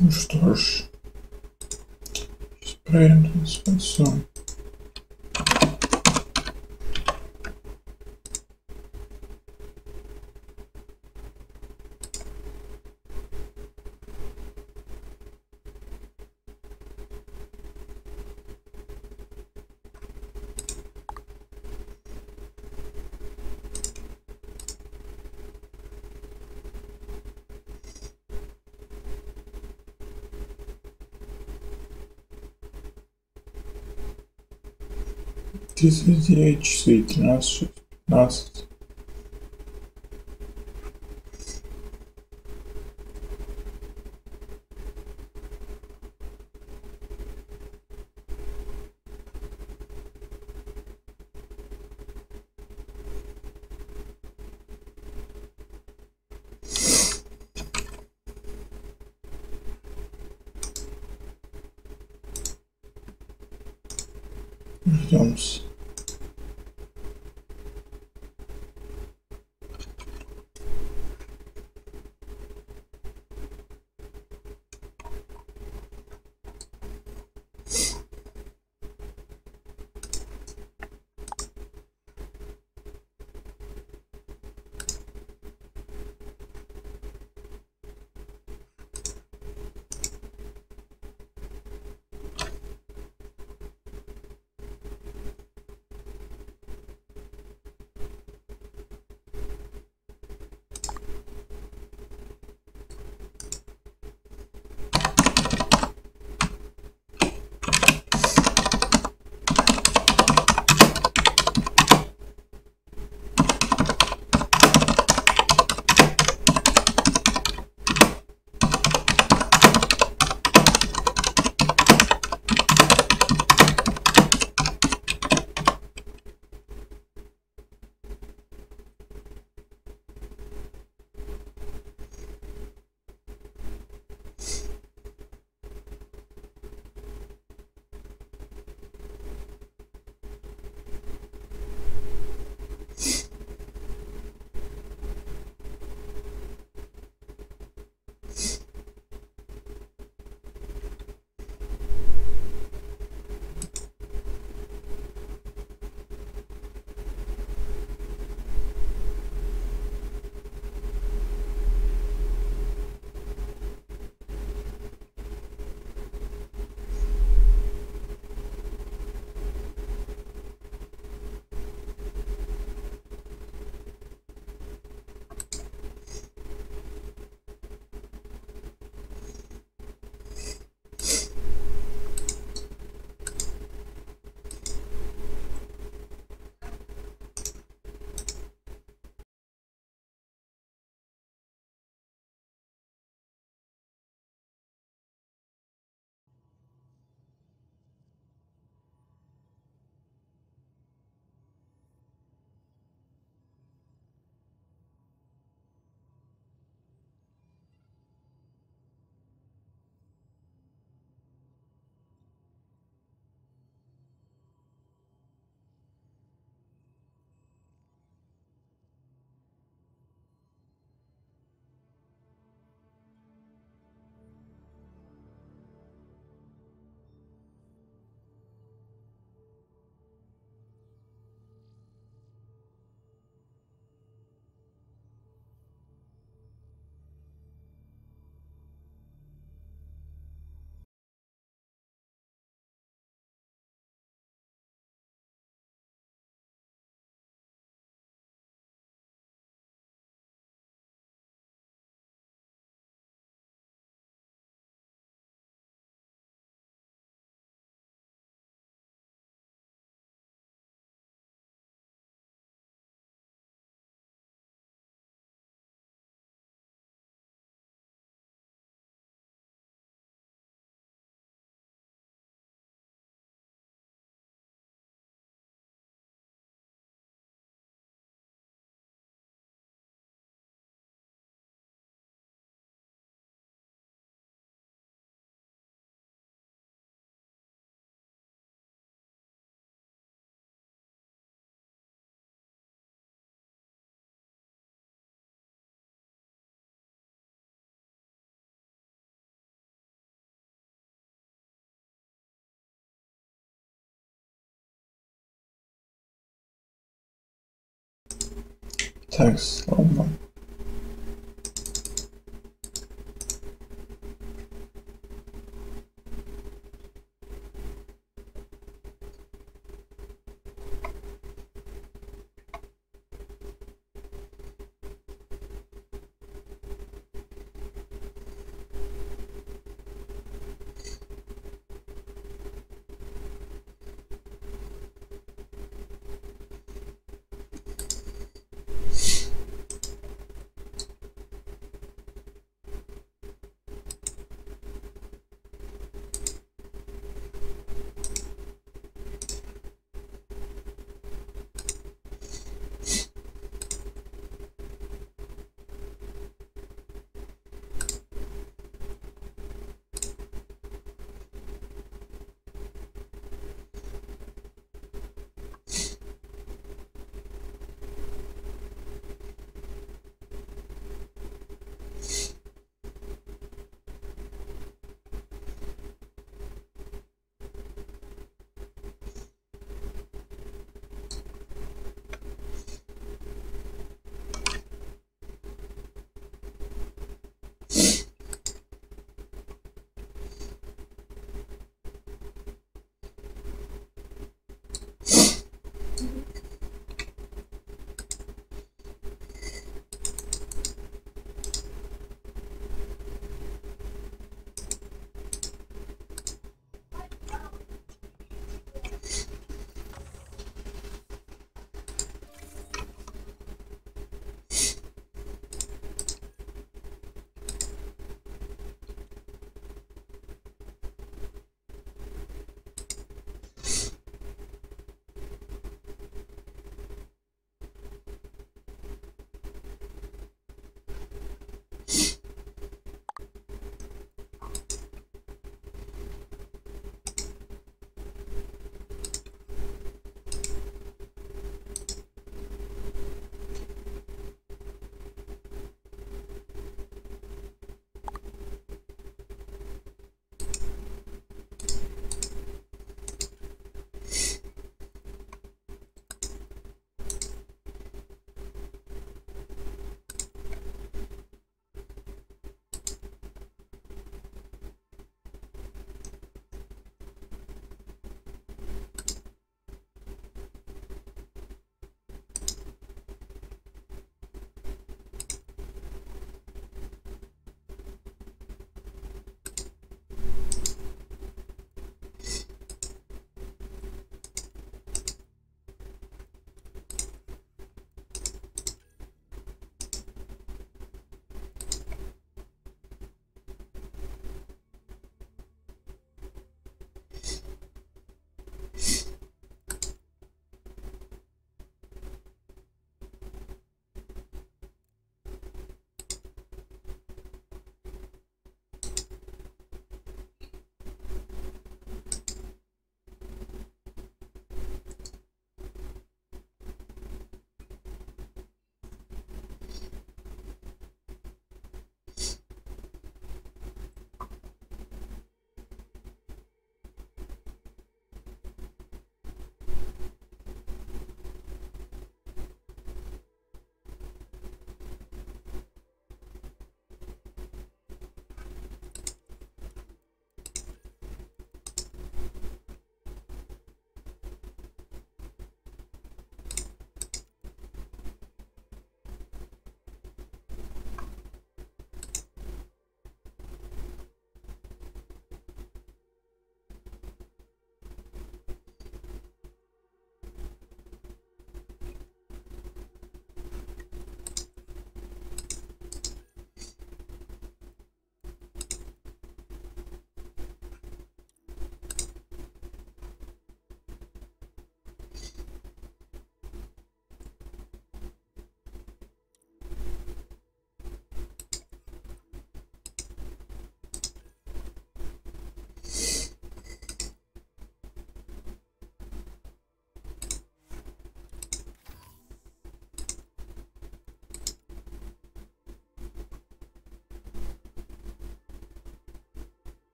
Ну что ж, сейчас проверим трансляцию. Часы 13:15. Ждем. Текст, ладно.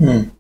Hmm.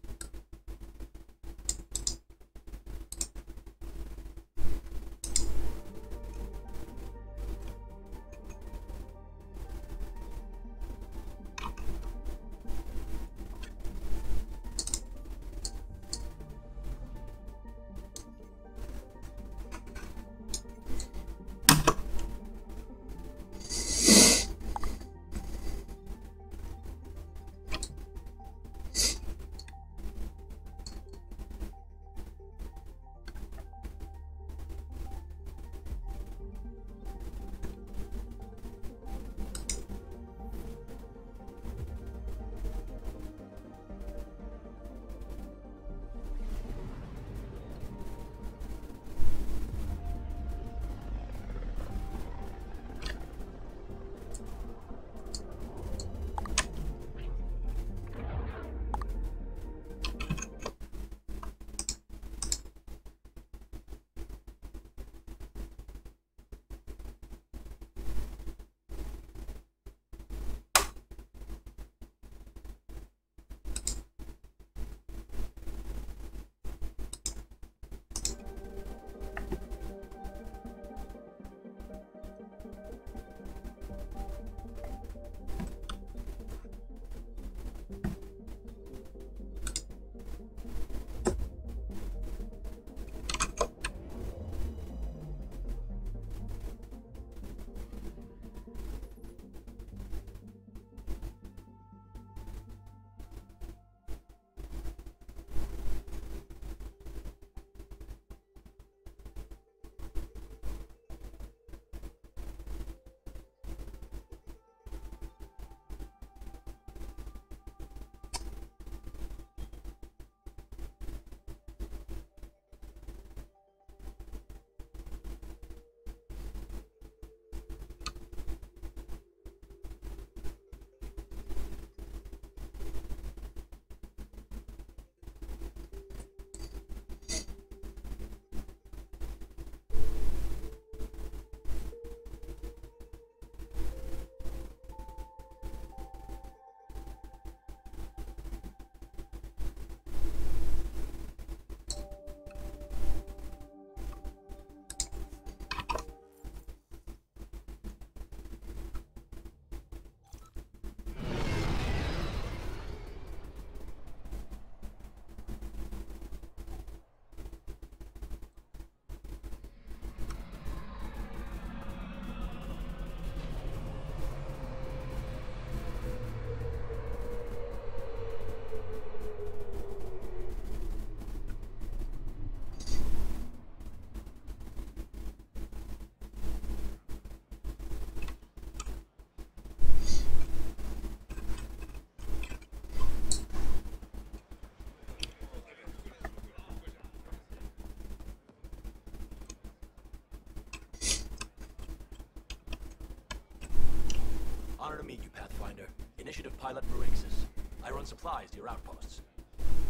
Honor to meet you, Pathfinder. Initiative Pilot Marixus. I run supplies to your outposts.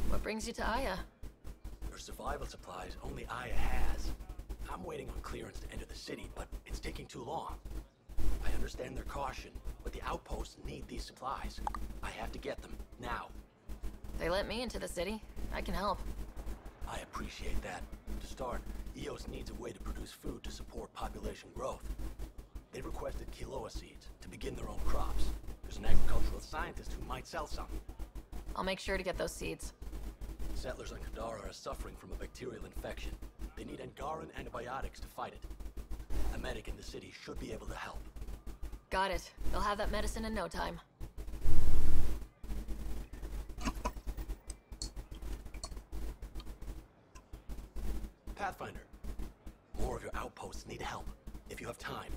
What brings you to Aya? For survival supplies, only Aya has. I'm waiting on clearance to enter the city, but it's taking too long. I understand their caution, but the outposts need these supplies. I have to get them, now. They let me into the city. I can help. I appreciate that. To start, EOS needs a way to produce food to support population growth. They requested quinoa seeds to begin their own crops. There's an agricultural scientist who might sell some. I'll make sure to get those seeds. Settlers on Kadara are suffering from a bacterial infection. They need Angaran antibiotics to fight it. A medic in the city should be able to help. Got it. They'll have that medicine in no time. Pathfinder, more of your outposts need help, if you have time.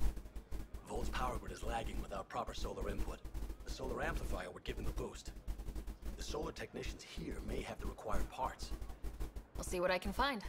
Volt's power grid is lagging without proper solar input. The solar amplifier would give them a boost. The solar technicians here may have the required parts. I'll see what I can find.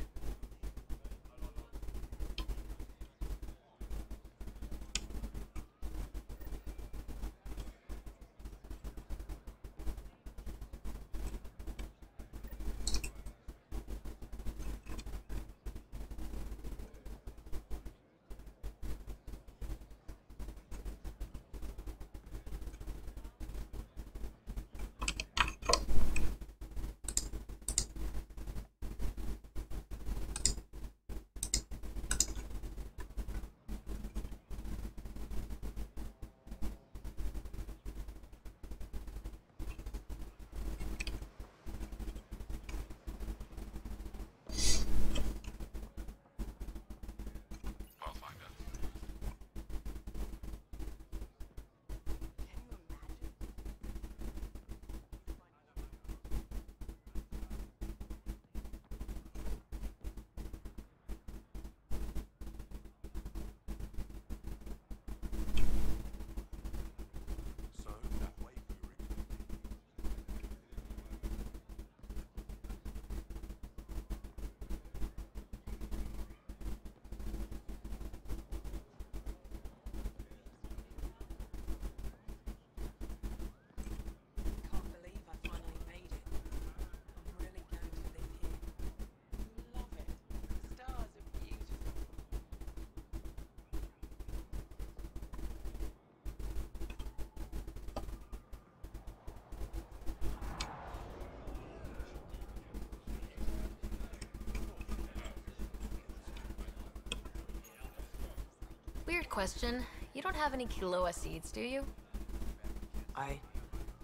Weird question. You don't have any Kiloa seeds, do you?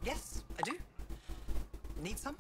Yes, I do. Need some?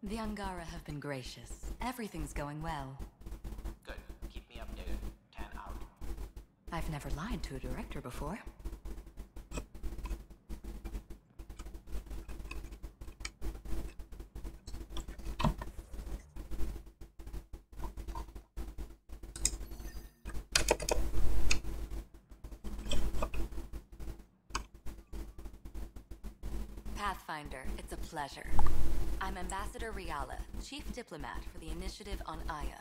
The Angara have been gracious. Everything's going well. Good. Keep me updated. 10 out. I've never lied to a director before. Pathfinder, it's a pleasure. I'm Ambassador Riala, Chief Diplomat for the Initiative on Aya.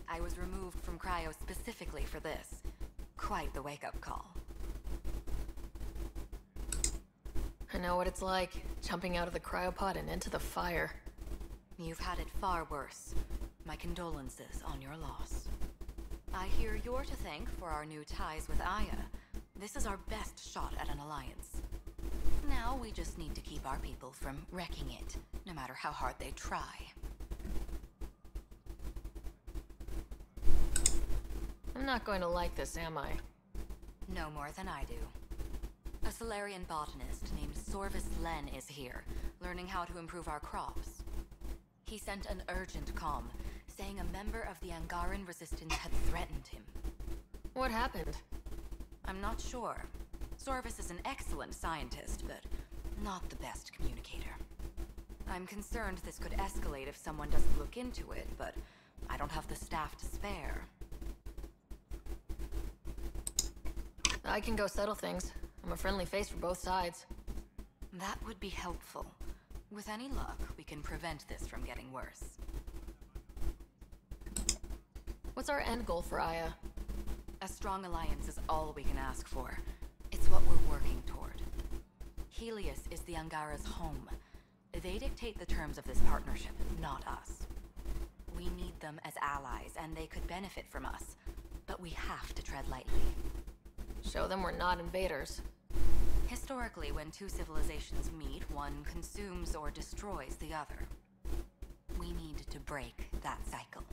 I was removed from Cryo specifically for this. Quite the wake-up call. I know what it's like, jumping out of the cryopod and into the fire. You've had it far worse. My condolences on your loss. I hear you're to thank for our new ties with Aya. This is our best shot at an alliance. Now we just need to keep our people from wrecking it, no matter how hard they try. I'm not going to like this, am I? No more than I do. A Solarian botanist named Sorvis Len is here, learning how to improve our crops. He sent an urgent comm, saying a member of the Angaran resistance had threatened him. What happened? I'm not sure. Sorvis is an excellent scientist, but not the best communicator. I'm concerned this could escalate if someone doesn't look into it, but I don't have the staff to spare. I can go settle things. I'm a friendly face for both sides. That would be helpful. With any luck, we can prevent this from getting worse. What's our end goal for Aya? A strong alliance is all we can ask for. It's what we're working toward. Helios is the Angara's home. They dictate the terms of this partnership, not us. We need them as allies, and they could benefit from us. But we have to tread lightly. Show them we're not invaders. Historically, when two civilizations meet, one consumes or destroys the other. We need to break that cycle.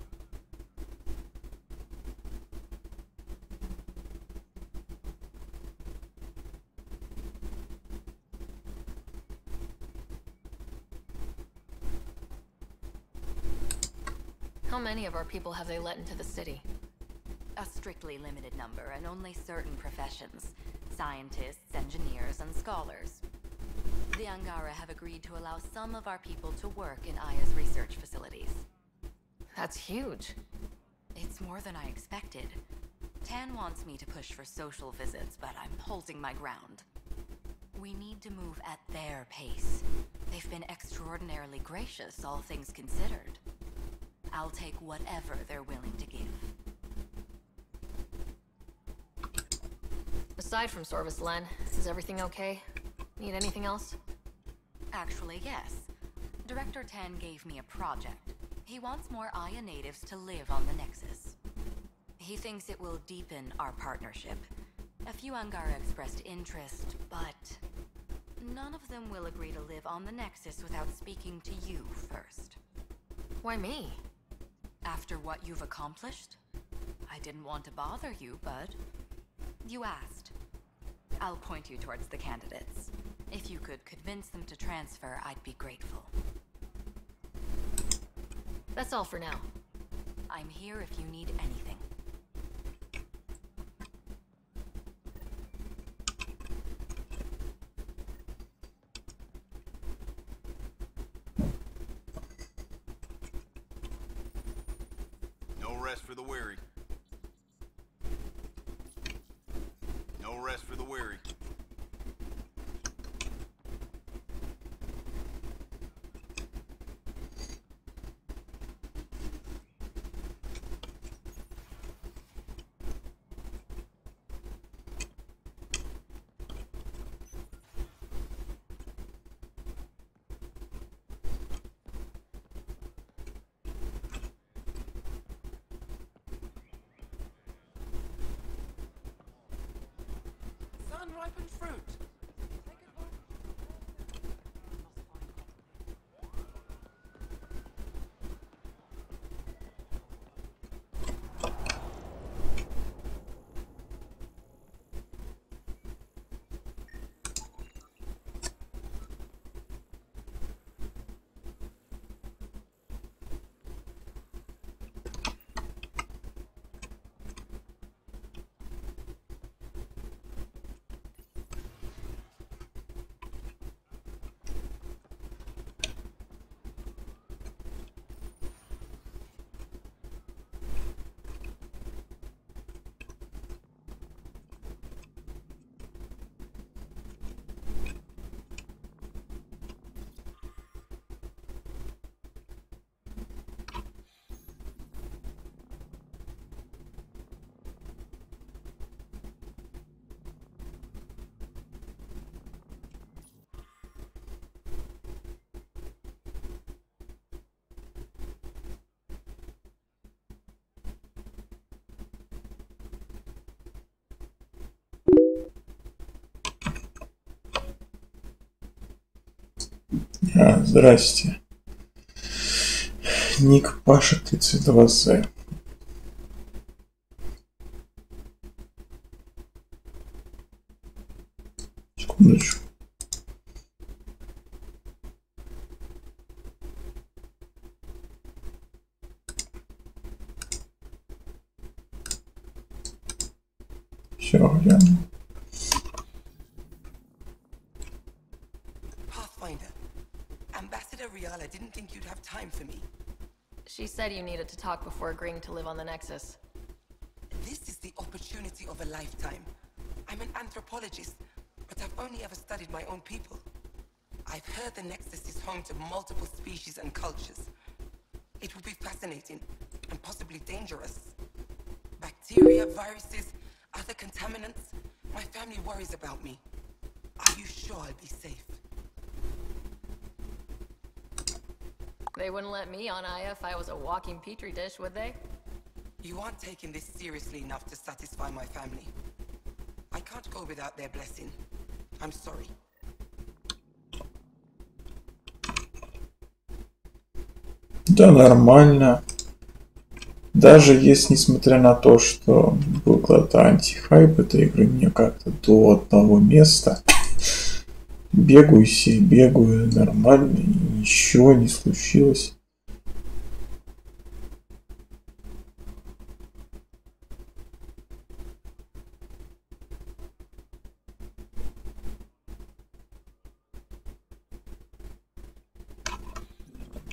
How many of our people have they let into the city? A strictly limited number, and only certain professions. Scientists, engineers, and scholars. The Angara have agreed to allow some of our people to work in Aya's research facilities. That's huge. It's more than I expected. Tan wants me to push for social visits, but I'm holding my ground. We need to move at their pace. They've been extraordinarily gracious, all things considered. I'll take whatever they're willing to give. Aside from Sorvis Len, is everything okay? Need anything else? Actually, yes. Director Tan gave me a project. He wants more Aya natives to live on the Nexus. He thinks it will deepen our partnership. A few Angara expressed interest, but none of them will agree to live on the Nexus without speaking to you first. Why me? After what you've accomplished? I didn't want to bother you, but you asked. I'll point you towards the candidates. If you could convince them to transfer, I'd be grateful. That's all for now. I'm here if you need anything. No rest for the weary. No rest for the weary. Sun-ripened fruit. Здрасте. Ник Паша 32Z. Секундочку. Все, гляну. Ambassador Riala didn't think you'd have time for me. She said you needed to talk before agreeing to live on the Nexus. This is the opportunity of a lifetime. I'm an anthropologist, but I've only ever studied my own people. I've heard the Nexus is home to multiple species and cultures. It will be fascinating and possibly dangerous. Bacteria, viruses, other contaminants. My family worries about me. Are you sure I'll be safe? They wouldn't let me on Aya if I was a walking petri dish, would they? You aren't taking this seriously enough to satisfy my family. I can't go without their blessing. I'm sorry. Да, нормально. Даже если, несмотря на то, что был какой-то антихайп этой игры, мне как-то до одного места бегаю себе, бегаю нормально, и ничего не случилось.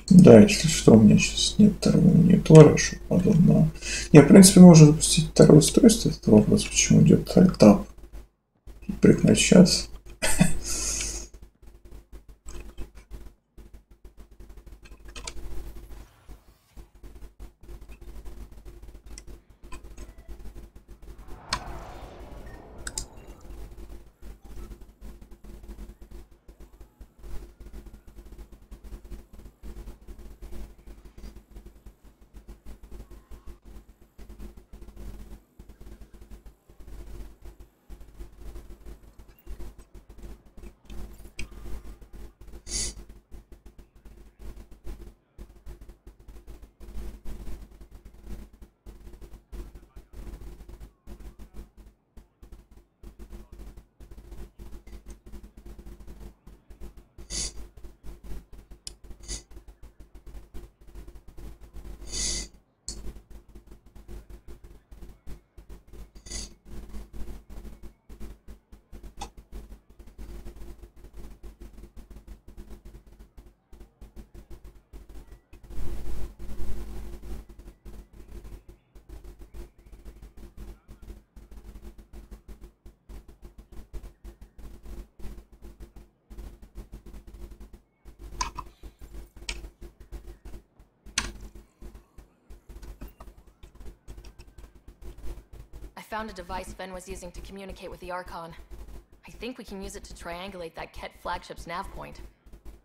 Да, если что, у меня сейчас нет второго монитора, что подобного. Не, в принципе, можно запустить второе устройство. Это вопрос, почему идет альтап и прекращаться. found a device Ven was using to communicate with the Archon. I think we can use it to triangulate that Ket flagship's nav point.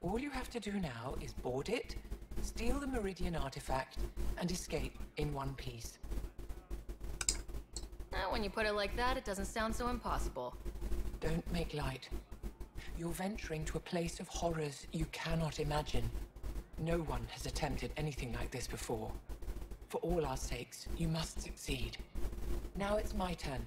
All you have to do now is board it, steal the Meridian artifact, and escape in one piece. When you put it like that, it doesn't sound so impossible. Don't make light. You're venturing to a place of horrors you cannot imagine. No one has attempted anything like this before. For all our sakes, you must succeed. Now it's my turn.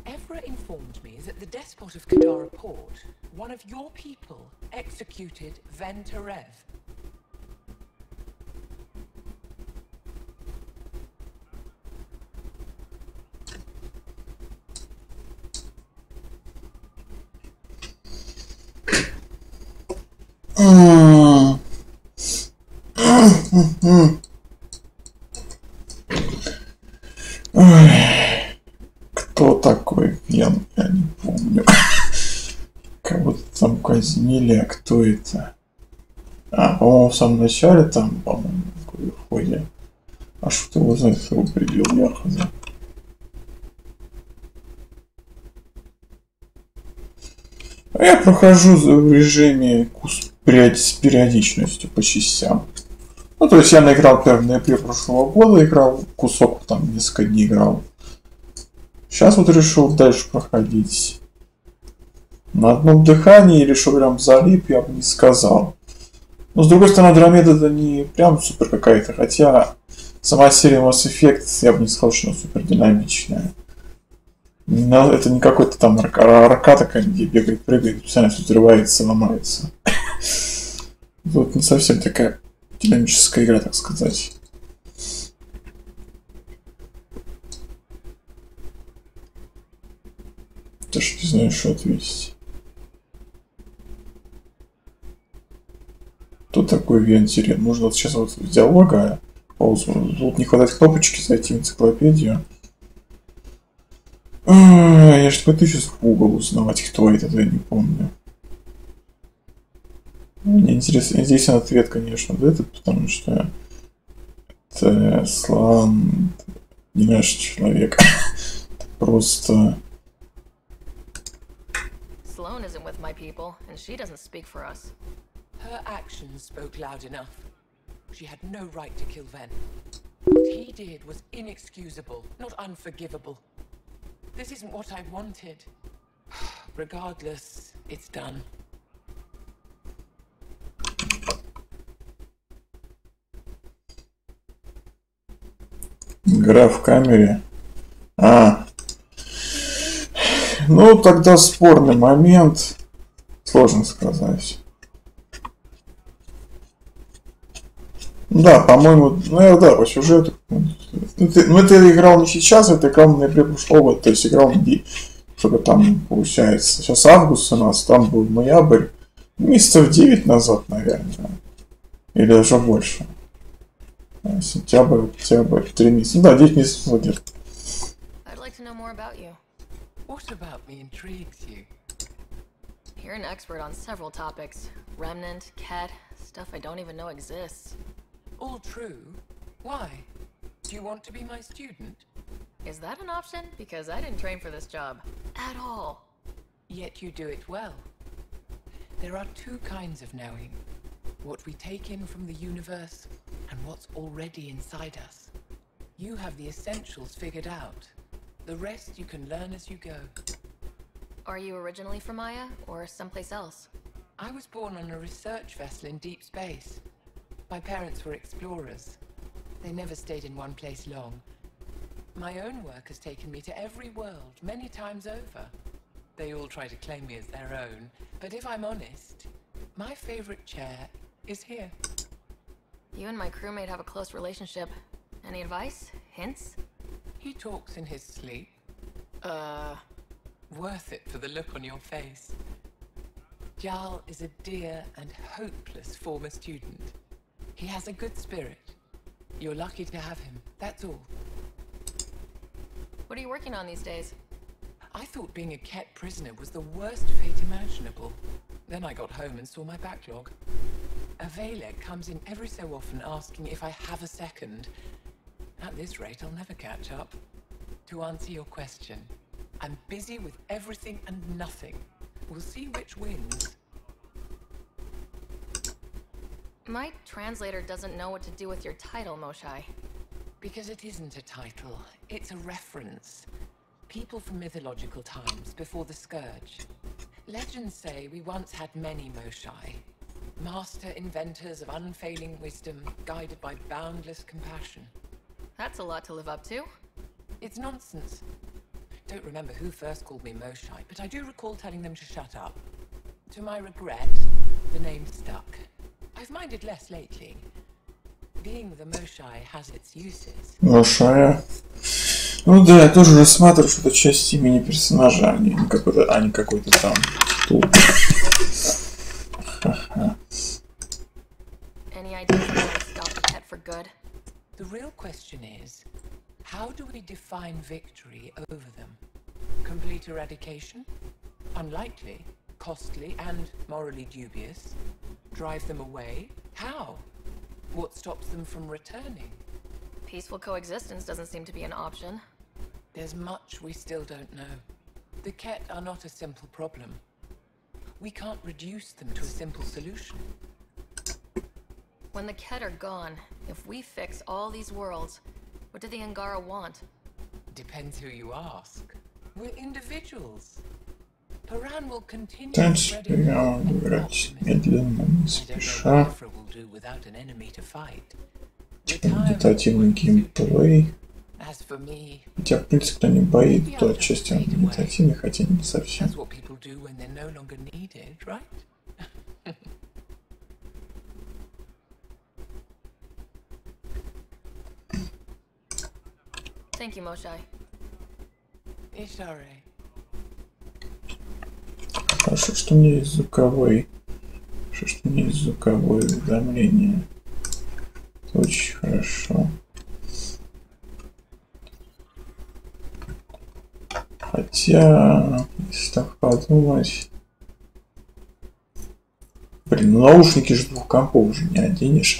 Evra informed me that the despot of Kadara Port, one of your people, executed Ven Terev. Кто такой Вен? Я не помню. Кого-то там казнили, а кто это? По-моему, в самом начале там, по-моему, в ходе. А что его знает, кто его прибил, Яхаза? Я прохожу в режиме с периодичностью по частям. Ну, то есть я наиграл 1 ноября прошлого года, играл кусок, там несколько дней играл. Сейчас вот решил дальше проходить. На одном дыхании решил прям залип, я бы не сказал. Но с другой стороны, Andromeda это не прям супер какая-то, хотя сама серия Mass Effect, я бы не сказал, что она супер динамичная. Это не какой-то там арка такая, где бегает, прыгает, постоянно все взрывается, ломается. Вот не совсем такая динамическая игра, так сказать. Даже не знаю, что ответить. Кто такой Вентилен? Можно вот сейчас вот с диалога паузу. Тут не хватает кнопочки зайти в энциклопедию. Я же пытаюсь сейчас в угол узнавать, кто это, я не помню. Мне интересен ответ, конечно, вот этот, потому что это Слан, не наш человек. Просто... Sloan isn't with my people, and she doesn't speak for us. Her actions spoke loud enough. She had no right to kill Ven. What he did was inexcusable, not unforgivable. This isn't what I wanted. Regardless, it's done. Игра в камере. Ну, тогда спорный момент. Сложно сказать. Да, по-моему, да, по сюжету. Это играл не сейчас, это играл на ноябре прошлого года. То есть играл сколько там получается. Сейчас август у нас, там был ноябрь. Месяцев 9 назад, наверное. Или даже больше. Сентябрь, октябрь, 3 месяца. Ну да, 9 месяцев назад. I'd like to know more about you. What about me intrigues you? You're an expert on several topics. Remnant, Ket, stuff I don't even know exists. All true. Why? Do you want to be my student? Is that an option? Because I didn't train for this job. At all. Yet you do it well. There are two kinds of knowing. What we take in from the universe, and what's already inside us. You have the essentials figured out. The rest you can learn as you go. Are you originally from Maya, or someplace else? I was born on a research vessel in deep space. My parents were explorers. They never stayed in one place long. My own work has taken me to every world, many times over. They all try to claim me as their own, but if I'm honest, my favorite chair is here. You and my crewmate have a close relationship. Any advice? Hints? He talks in his sleep. Worth it for the look on your face. Jarl is a dear and hopeless former student. He has a good spirit. You're lucky to have him, that's all. What are you working on these days? I thought being a Ket prisoner was the worst fate imaginable. Then I got home and saw my backlog. A Valek comes in every so often asking if I have a second. At this rate, I'll never catch up. To answer your question, I'm busy with everything and nothing. We'll see which wins. My translator doesn't know what to do with your title, Moshai. Because it isn't a title, it's a reference. People from mythological times before the Scourge. Legends say we once had many Moshai. Master inventors of unfailing wisdom, guided by boundless compassion. That's a lot to live up to. It's nonsense. Don't remember who first called me Moshai, but I do recall telling them to shut up. To my regret, the name stuck. I've minded less lately. Being the Moshai has its uses. Мошая. Ну да, я тоже рассматриваю, что это часть имени персонажа, а не какой-то там титул. Any ideas on how to stop the cat for good? The real question is, how do we define victory over them? Complete eradication? Unlikely, costly, and morally dubious. Drive them away? How? What stops them from returning? Peaceful coexistence doesn't seem to be an option. There's much we still don't know. The Ket are not a simple problem. We can't reduce them to a simple solution. When the Ket are gone, if we fix all these worlds, what do the Angara want? Depends who you ask. We're individuals. Paran will continue Теперь я буду играть медленно, не спеша. Медитативный геймплей. Хотя, в принципе, кто не боит, то отчасти он медитативный, хотя не совсем. Thank you, Moshai. Хорошо, что у меня есть звуковой. Хорошо, что у меня есть звуковое уведомление. Это очень хорошо. Хотя, если так подумать... Блин, ну наушники же двух компов уже не оденешь.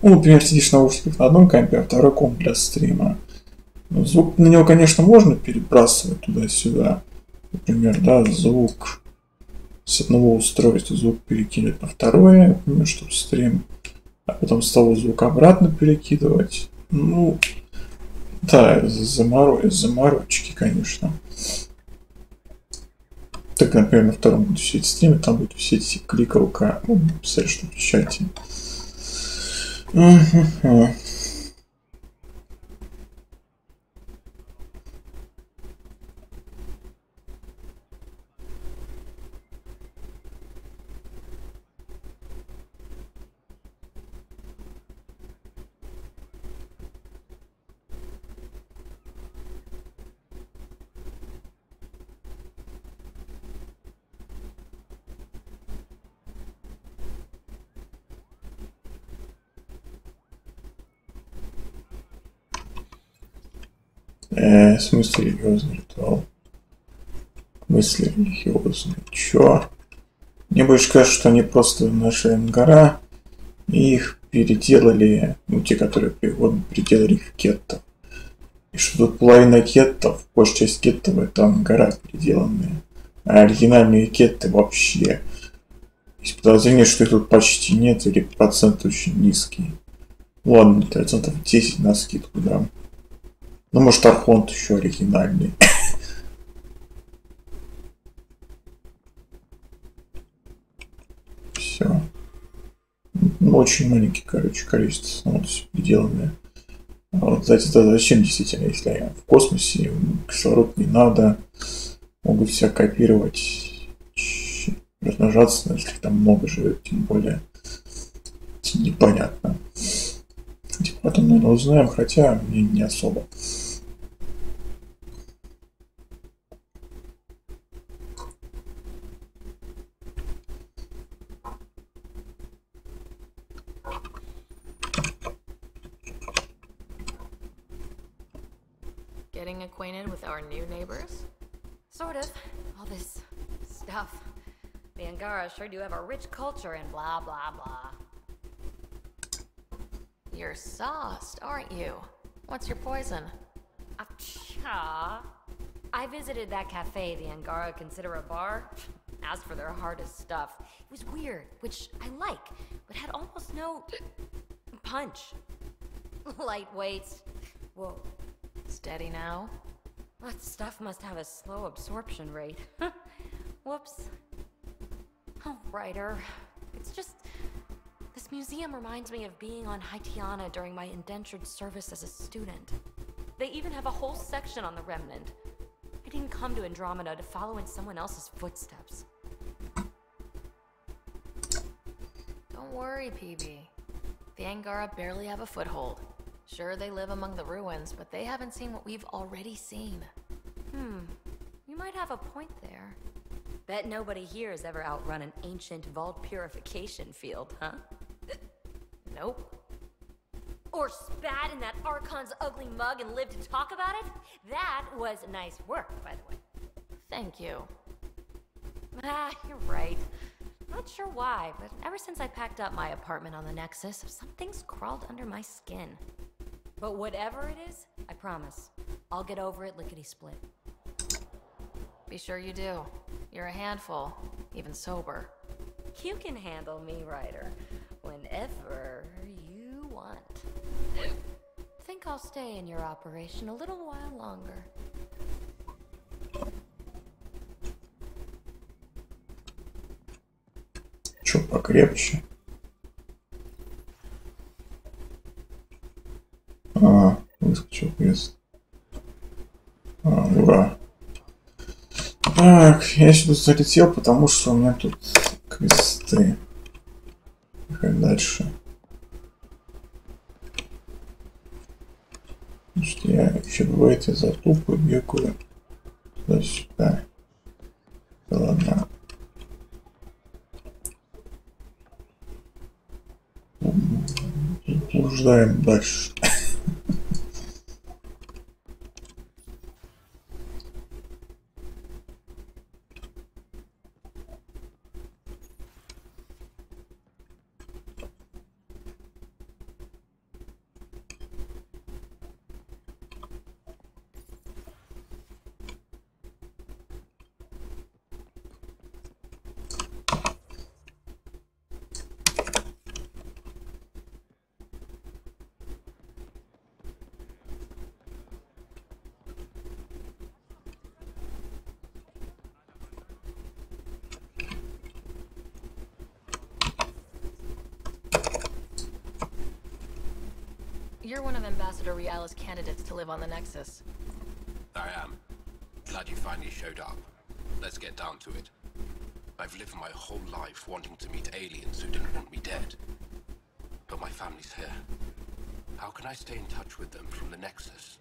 Ну, например, сидишь в наушниках на одном компе, а второй комп для стрима. Ну, звук на него, конечно, можно перебрасывать туда-сюда. Например, да, звук с одного устройства звук перекинуть на второе, например, чтобы стрим, а потом с того звука обратно перекидывать. Ну, да, заморочки, конечно. Так, например, на втором будет висеть стрим, там будет висеть кликалка, ну, писали, что в чате. В смысле религиозный ритуал? Мысли религиозные. Чё? Мне больше кажется, что они просто нашли Ангара и их переделали, ну те, которые пригодны, переделали их в кеттов. И что тут половина кеттов, большая часть кеттов это Ангара переделанные. А оригинальные кетты вообще. Есть подозрение, что их тут почти нет или процент очень низкий. Ладно, процентов 10 на скидку дам. Ну, может, Архонт еще оригинальный. Все. Ну, очень маленький, короче, количество становится переделанное. А вот, кстати, зачем действительно, если в космосе кислород не надо, могут себя копировать, размножаться, если там много живет, тем более непонятно. Потом, наверное, узнаем, хотя мне не особо. Getting acquainted with our new neighbors? Sort of. All this stuff. The Angara sure do have a rich culture and blah blah blah. You're sauced, aren't you? What's your poison? Aw. I visited that cafe the Angara consider a bar. Asked for their hardest stuff. It was weird, which I like, but had almost no punch. Light weights. Whoa. Steady now? That stuff must have a slow absorption rate. Whoops. Oh, writer. It's just... This museum reminds me of being on Haitiana during my indentured service as a student. They even have a whole section on the Remnant. I didn't come to Andromeda to follow in someone else's footsteps. Don't worry, PB. The Angara barely have a foothold. Sure, they live among the ruins, but they haven't seen what we've already seen. You might have a point there. Bet nobody here has ever outrun an ancient vault purification field, huh? Nope. Or spat in that Archon's ugly mug and lived to talk about it? That was nice work, by the way. Thank you. Ah, you're right. Not sure why, but ever since I packed up my apartment on the Nexus, something's crawled under my skin. But whatever it is, I promise, I'll get over it lickety-split. Be sure you do. You're a handful, even sober. You can handle me, Ryder, whenever you want. Think I'll stay in your operation a little while longer. Чё покрепче? Выскочил квест. Ура. Так, я сюда залетел, потому что у меня тут квесты. Ехать дальше. Потому что я еще бывает из-за тупо бегаю туда-сюда. Да ладно. Блуждаем дальше. You're one of Ambassador Riala's candidates to live on the Nexus. I am. Glad you finally showed up. Let's get down to it. I've lived my whole life wanting to meet aliens who didn't want me dead. But my family's here. How can I stay in touch with them from the Nexus?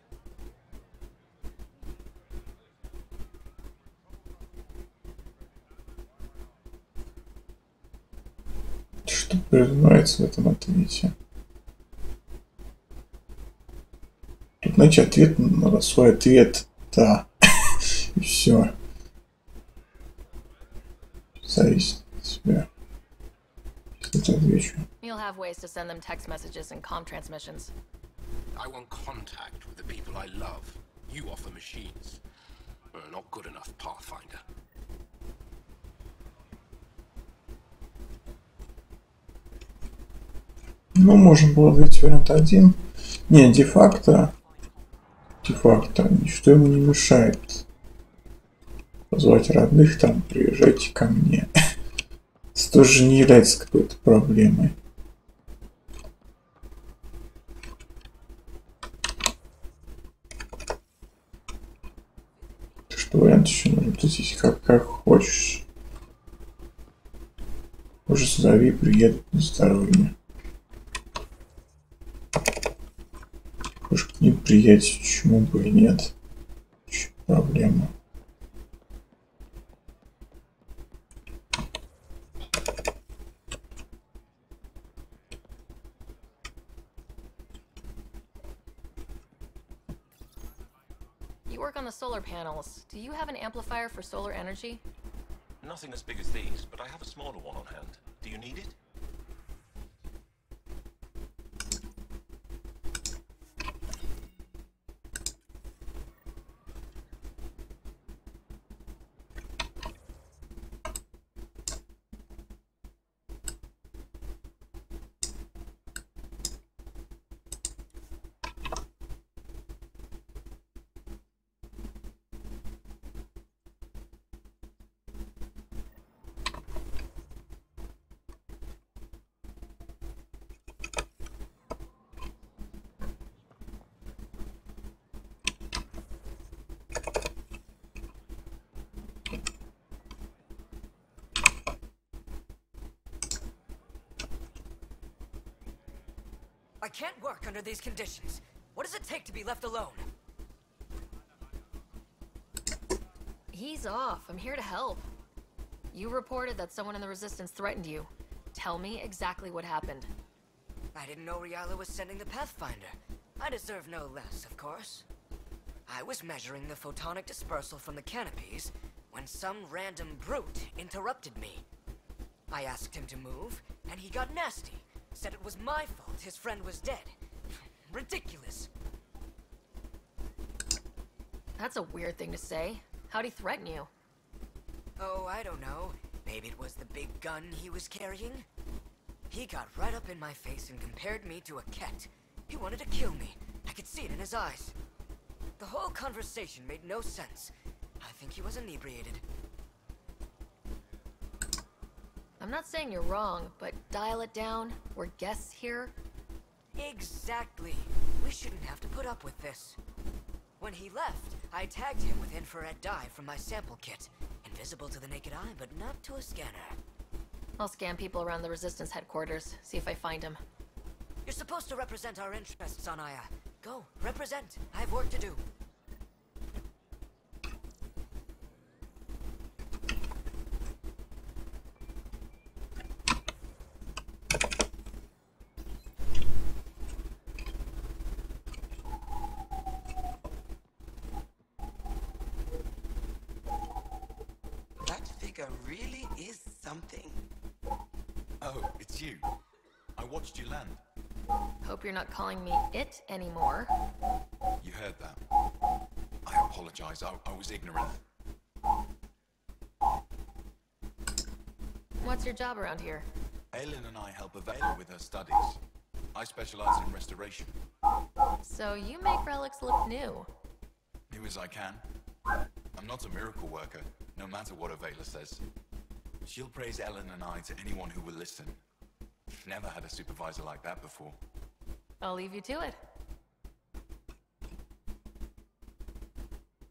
Что подразумевается в этом ответе? Тут, значит, ответ на свой ответ. Да. И все. Зависит от тебя. Если я отвечу. You'll have ways to send them text messages and comm transmissions. I want contact with the people I love. You offer machines. Not good enough, Pathfinder. Ну, можем было выйти вариант 1. Не, де-факто ничто ему не мешает позвать родных, там, приезжайте ко мне. Это тоже не является какой-то проблемой. Что вариант еще нужен? Тут здесь как хочешь. Уже зови, приедут на здоровье. Хочешь к ним приехать, почему бы и нет. Еще проблема. You work on the solar panels. Do you have an amplifier for solar energy? Nothing as big as these, but I have a smaller one on hand. Do you need it? I can't work under these conditions. What does it take to be left alone? Ease off. I'm here to help. You reported that someone in the Resistance threatened you. Tell me exactly what happened. I didn't know Riala was sending the Pathfinder. I deserve no less, of course. I was measuring the photonic dispersal from the canopies when some random brute interrupted me. I asked him to move, and he got nasty. Said it was my fault his friend was dead. Ridiculous. That's a weird thing to say. How'd he threaten you? Oh, I don't know. Maybe it was the big gun he was carrying? He got right up in my face and compared me to a cat. He wanted to kill me. I could see it in his eyes. The whole conversation made no sense. I think he was inebriated. I'm not saying you're wrong, but dial it down. We're guests here. Exactly. We shouldn't have to put up with this. When he left, I tagged him with infrared dye from my sample kit. Invisible to the naked eye, but not to a scanner. I'll scan people around the Resistance headquarters, see if I find him. You're supposed to represent our interests, Anaya. Go, represent. I have work to do. That figure really is something. Oh, it's you. I watched you land. Hope you're not calling me it anymore. You heard that. I apologize. I was ignorant. What's your job around here? Aylin and I help Avela with her studies. I specialize in restoration. So you make relics look new. New as I can. I'm not a miracle worker, no matter what Avela says. She'll praise Ellen and I to anyone who will listen. Never had a supervisor like that before. I'll leave you to it.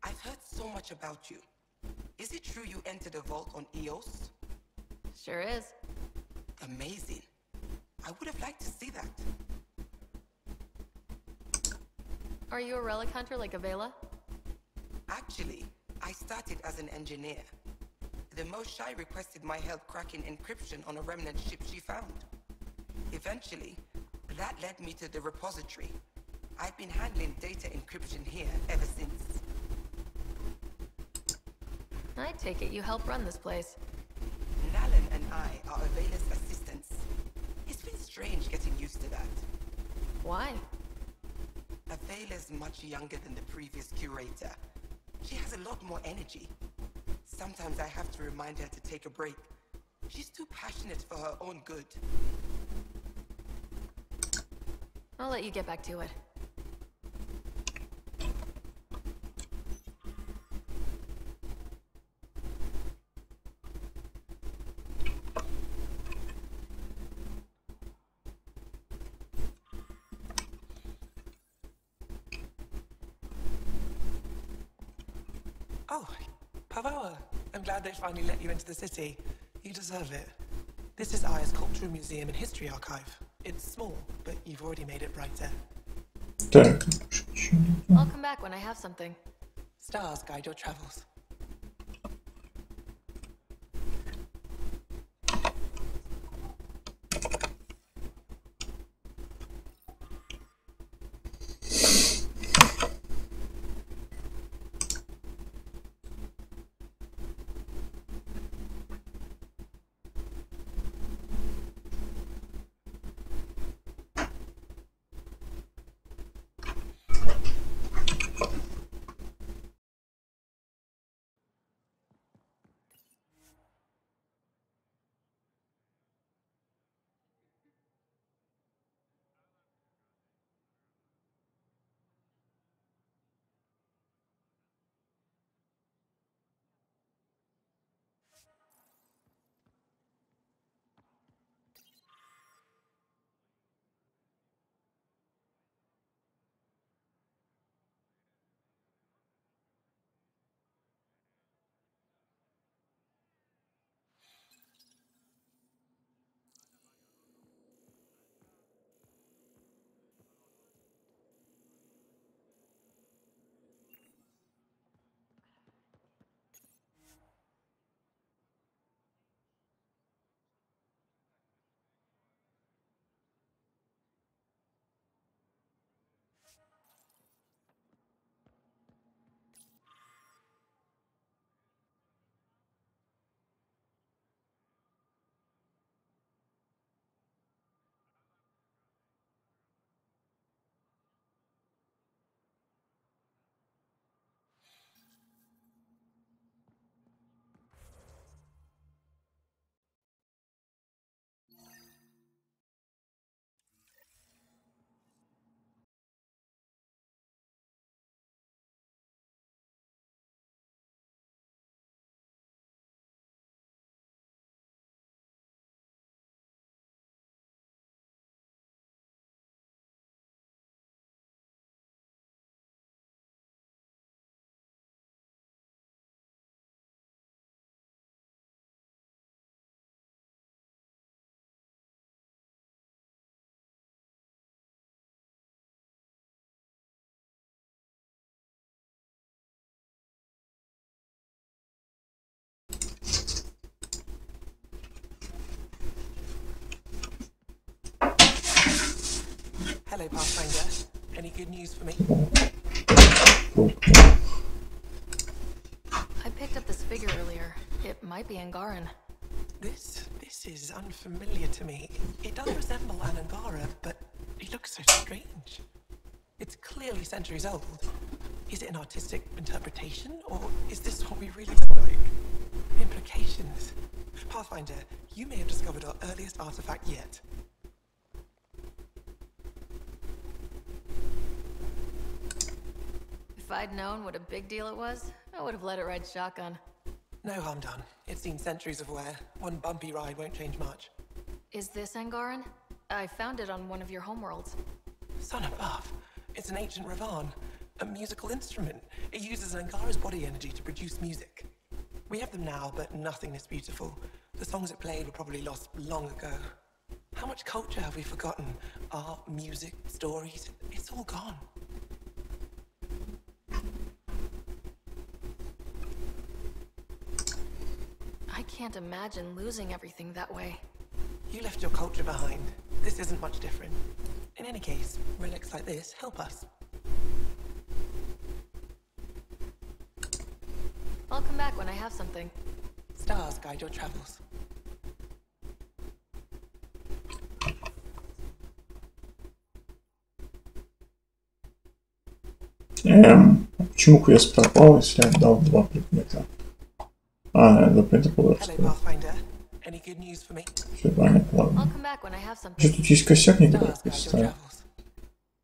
I've heard so much about you. Is it true you entered a vault on EOS? Sure is. Amazing. I would have liked to see that. Are you a relic hunter like Avela? Actually, I started as an engineer. The Moshai requested my help cracking encryption on a remnant ship she found. Eventually, that led me to the repository. I've been handling data encryption here ever since. I take it you help run this place. Nalan and I are Avela's assistants. It's been strange getting used to that. Why? Avela's much younger than the previous curator. She has a lot more energy. Sometimes I have to remind her to take a break. She's too passionate for her own good. I'll let you get back to it. Oh, Pavawa. I'm glad they finally let you into the city. You deserve it. This is Aya's Cultural Museum and History Archive. It's small, but you've already made it brighter. Так. I'll come back when I have something. Stars guide your travels. Hello, Pathfinder. Any good news for me? I picked up this figure earlier. It might be Angaran. This is unfamiliar to me. It does resemble an Angara, but it looks so strange. It's clearly centuries old. Is it an artistic interpretation, or is this what we really look like? Implications. Pathfinder, you may have discovered our earliest artifact yet. If I'd known what a big deal it was, I would have let it ride shotgun. No harm done. It's seen centuries of wear. One bumpy ride won't change much. Is this Angaran? I found it on one of your homeworlds. Son above. It's an ancient Ravan. A musical instrument. It uses Angara's body energy to produce music. We have them now, but nothing this beautiful. The songs it played were probably lost long ago. How much culture have we forgotten? Art, music, stories, it's all gone. I can't imagine losing everything that way. You left your culture behind. This isn't much different. In any case, relics like this help us. I'll come back when I have something. Stars guide your travels. Почему квест пропал, если я отдал 2 предмета? До предмета поддержка. Все понятно. Что тут есть косяк некоторых поставил?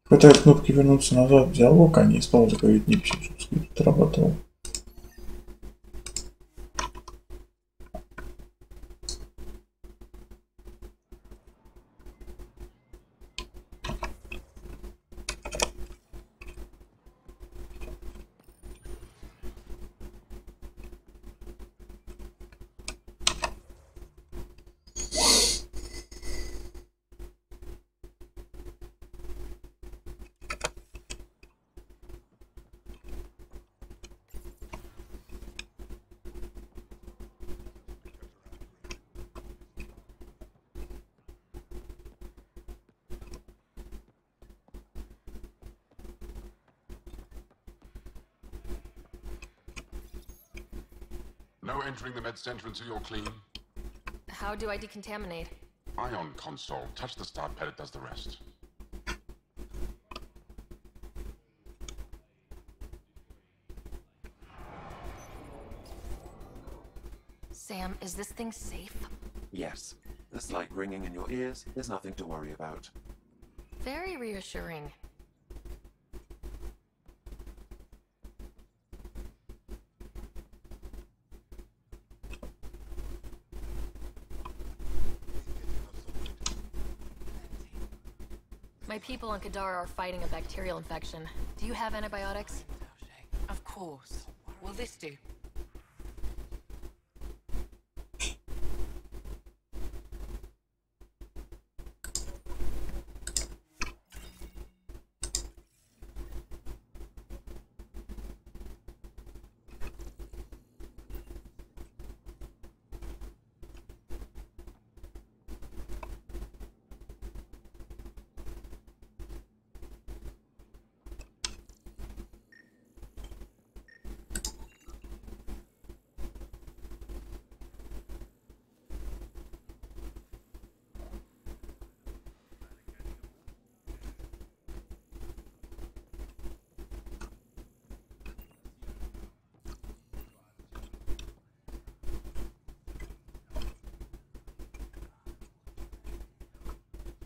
Хватает кнопки вернуться назад в диалог, а не снова заговорить не пишет, чтобы тут работал. No entering the med center until you're clean. How do I decontaminate? Ion console. Touch the start pad, it does the rest. Sam, is this thing safe? Yes. The slight ringing in your ears is nothing to worry about. Very reassuring. My people on Kadar are fighting a bacterial infection. Do you have antibiotics? Of course. Will this do?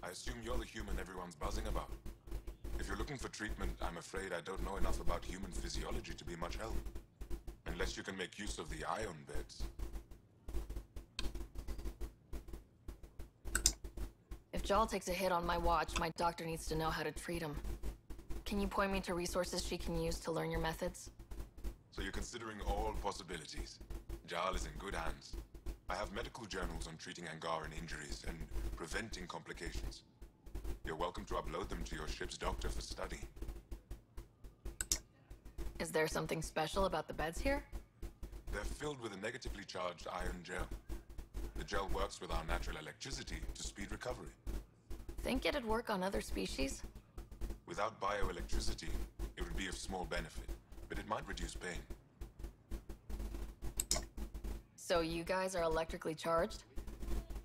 I assume you're the human everyone's buzzing about. If you're looking for treatment, I'm afraid I don't know enough about human physiology to be much help. Unless you can make use of the ion beds. If Jal takes a hit on my watch, my doctor needs to know how to treat him. Can you point me to resources she can use to learn your methods? So you're considering all possibilities. Jal is in good hands. I have medical journals on treating Angaran injuries and preventing complications. You're welcome to upload them to your ship's doctor for study. Is there something special about the beds here? They're filled with a negatively charged iron gel. The gel works with our natural electricity to speed recovery. Think it'd work on other species? Without bioelectricity, it would be of small benefit, but it might reduce pain. So you guys are electrically charged?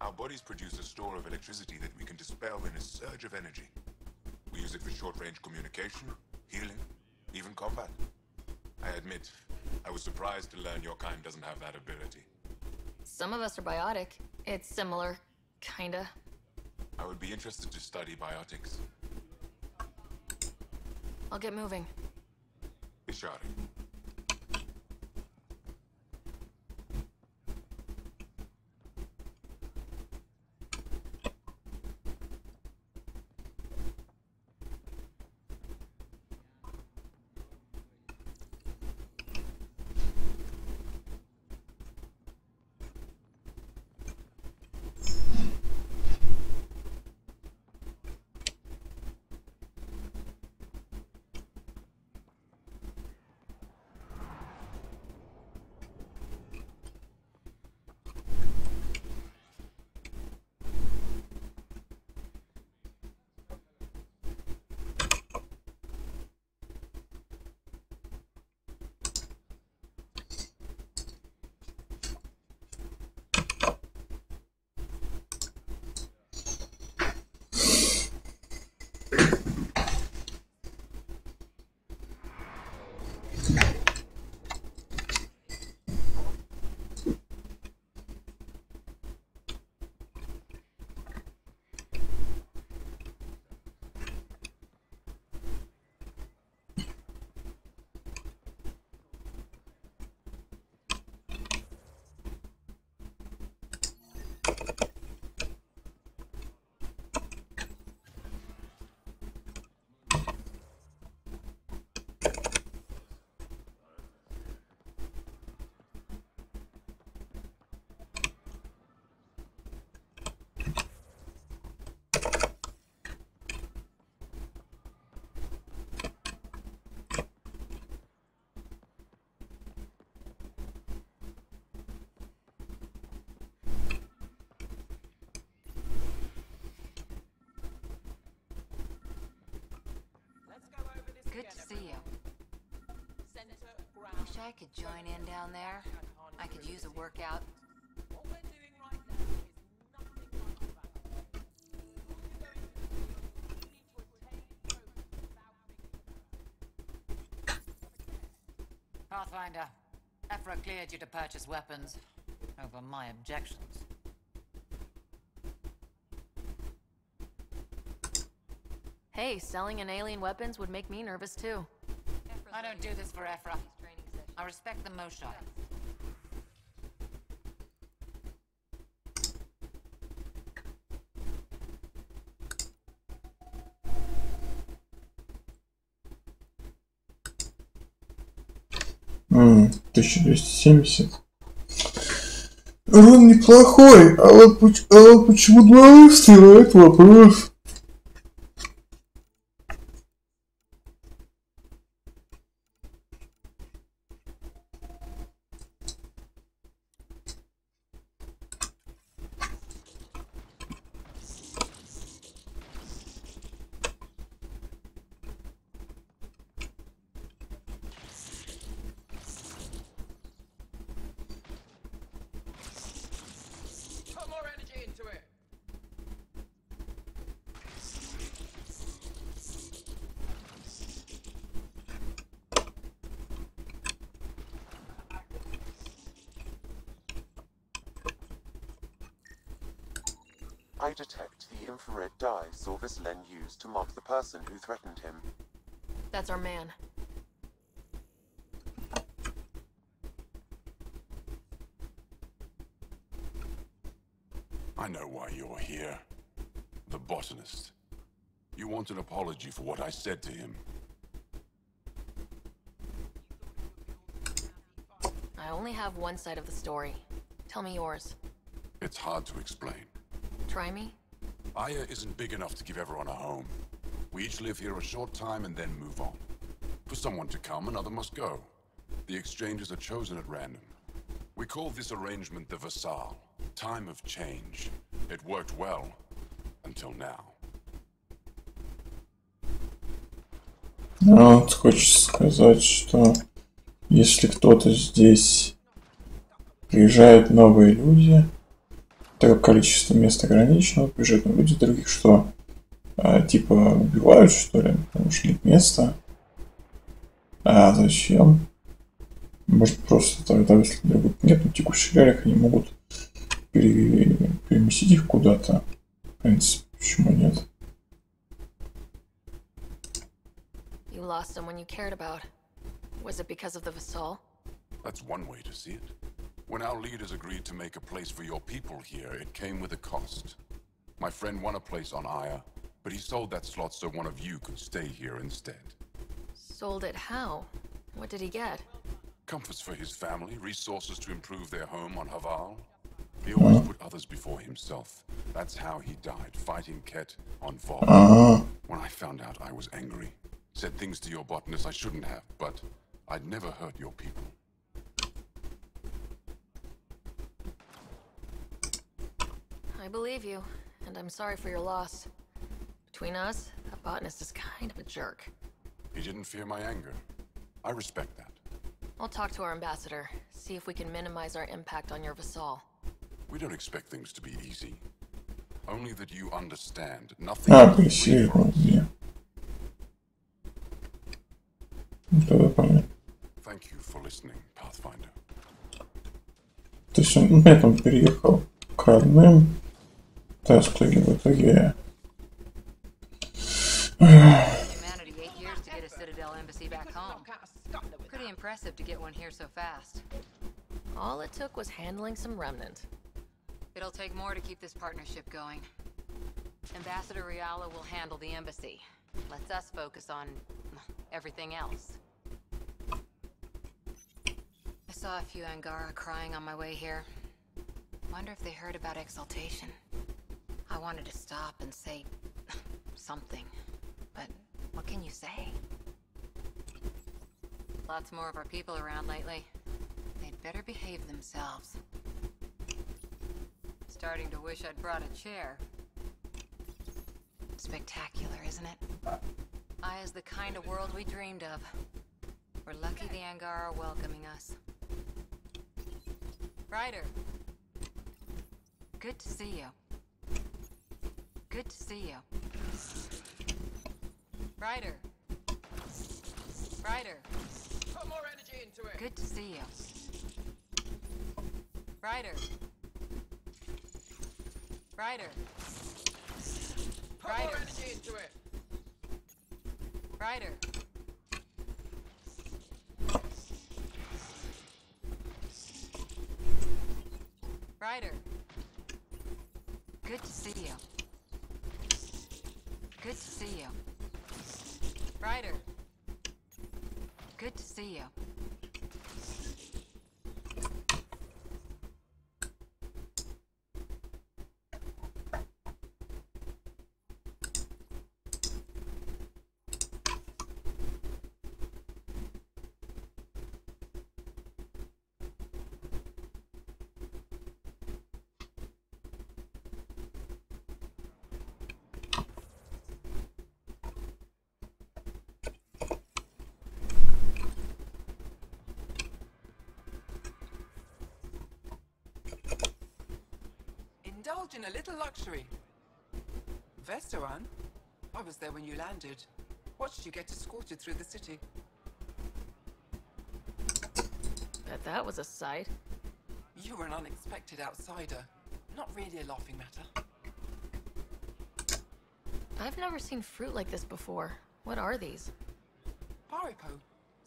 Our bodies produce a store of electricity that we can dispel in a surge of energy. We use it for short-range communication, healing, even combat. I admit, I was surprised to learn your kind doesn't have that ability. Some of us are biotic. It's similar, kinda. I would be interested to study biotics. I'll get moving. Ishari. Good to see you. Wish I could join in down there. I could use a workout. Pathfinder, Ephra cleared you to purchase weapons over my objections. Hey, selling an alien weapons would make me nervous too. I don't do this for Ephra. I respect the Moshai. м 1270. Урон неплохой, а вот почему два выстрела, это вопрос. I detect the infrared dye Sorvis Len used to mark the person who threatened him. That's our man. I know why you're here. The botanist. You want an apology for what I said to him. I only have one side of the story. Tell me yours. It's hard to explain. Try me? Aya isn't big enough to give everyone a home. We each live here a short time and then move on. For someone to come, another must go. The exchanges are chosen at random. We call this arrangement the Vassal. Time of change. It worked well. Until now. Вот хочется сказать, что если кто-то здесь приезжают новые люди, так как количество мест ограничено, приезжают новые люди, других что? Типа убивают, что ли? Потому что нет места. А зачем? Может просто тогда, если вдруг нет, на текущих реалиях они могут переместить их куда-то. В принципе, почему нет? You lost someone you cared about. Was it because of the Vassal? That's one way to see it. When our leaders agreed to make a place for your people here, it came with a cost. My friend won a place on Aya, but he sold that slot so one of you could stay here instead. Sold it how? What did he get? Comforts for his family, resources to improve their home on Haval. He always put others before himself. That's how he died, fighting Ket on Vol. When I found out, I was angry. Said things to your botanist I shouldn't have, but I'd never hurt your people. I believe you, and I'm sorry for your loss. Between us, that botanist is kind of a jerk. He didn't fear my anger. I respect that. I'll talk to our ambassador, see if we can minimize our impact on your Vassal. We don't expect things to be easy. Only that you understand nothing. Присягу. Thank you for listening, Pathfinder. То есть он, он переехал к родным, да, в итоге. Humanity 8 years to get a Citadel embassy back home. Pretty impressive to get one here so fast. All it took was handling some remnant. It'll take more to keep this partnership going. Ambassador Riala will handle the embassy. Lets us focus on everything else. I saw a few Angara crying on my way here. Wonder if they heard about exaltation. I wanted to stop and say something, but what can you say? Lots more of our people around lately. They'd better behave themselves. Starting to wish I'd brought a chair. Spectacular, isn't it? Aya's the kind of world we dreamed of. We're lucky the Angara are welcoming us. Ryder. Good to see you. Good to see you. Ryder. Ryder. Put more energy into it. Good to see you. Ryder. Ryder. Put more energy into it. Ryder. Ryder. Good to see you. Good to see you. Ryder. Good to see you. Indulge in a little luxury. Vestaran? I was there when you landed. Watched you get escorted through the city. Bet that was a sight. You were an unexpected outsider. Not really a laughing matter. I've never seen fruit like this before. What are these? Paripo.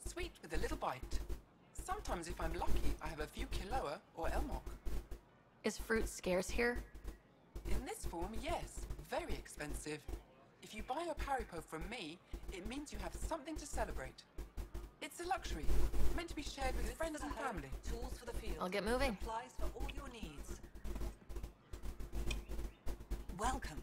Sweet with a little bite. Sometimes if I'm lucky, I have a few Kiloa or Elmok. Is fruit scarce here? In this form, yes. Very expensive. If you buy a Paripo from me, it means you have something to celebrate. It's a luxury, meant to be shared with friends and family. Tools for the field. I'll get moving. Supplies for all your needs. Welcome.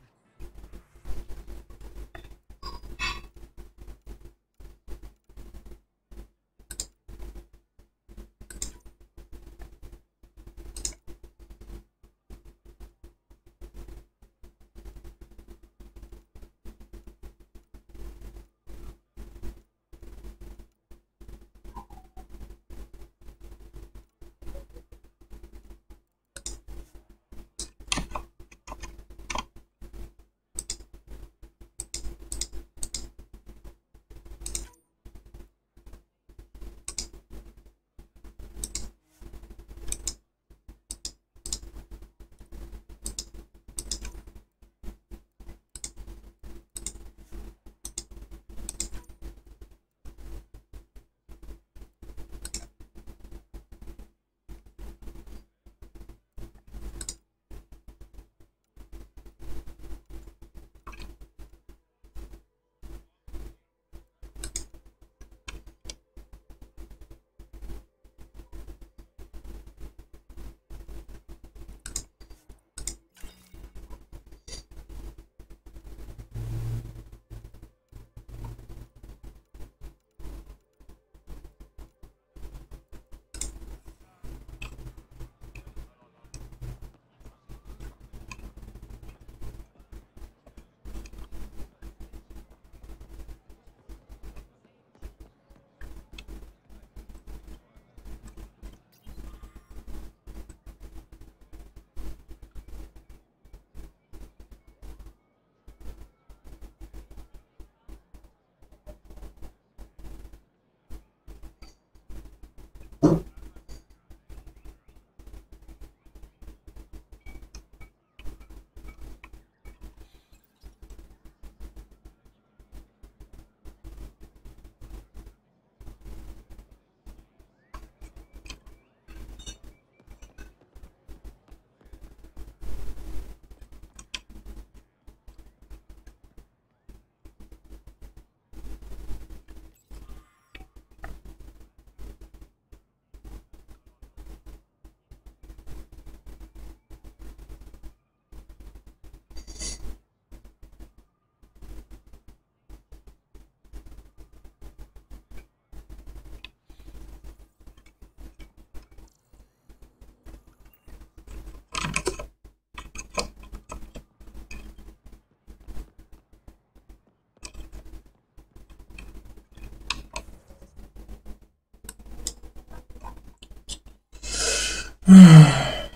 Я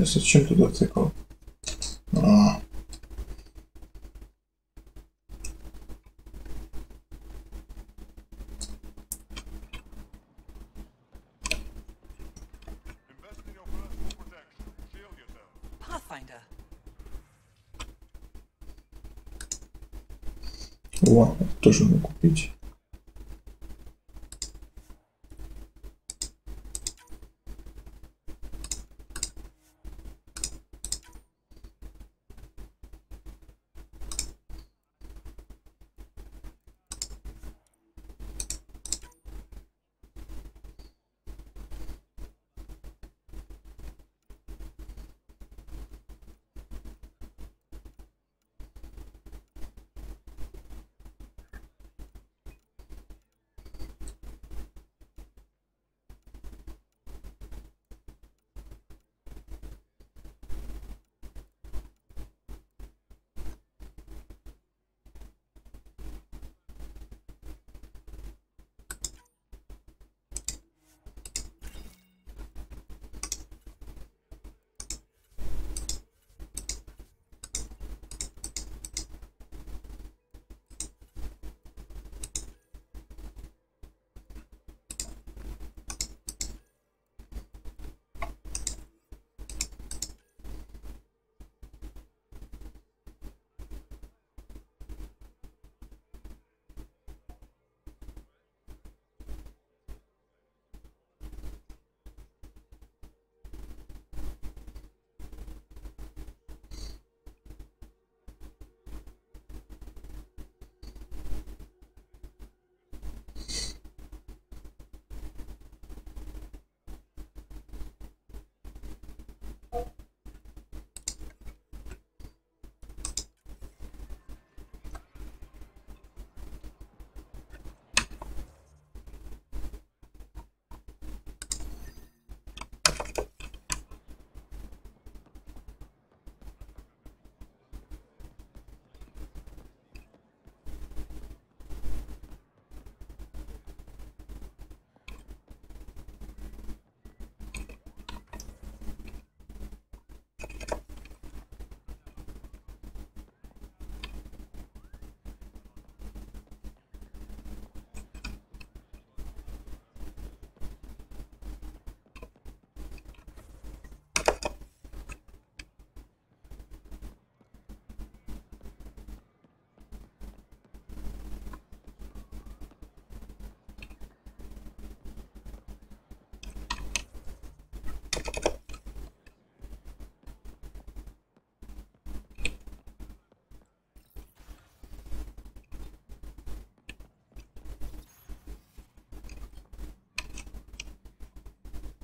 зачем туда тыкал? Pathfinder. О, это тоже могу купить.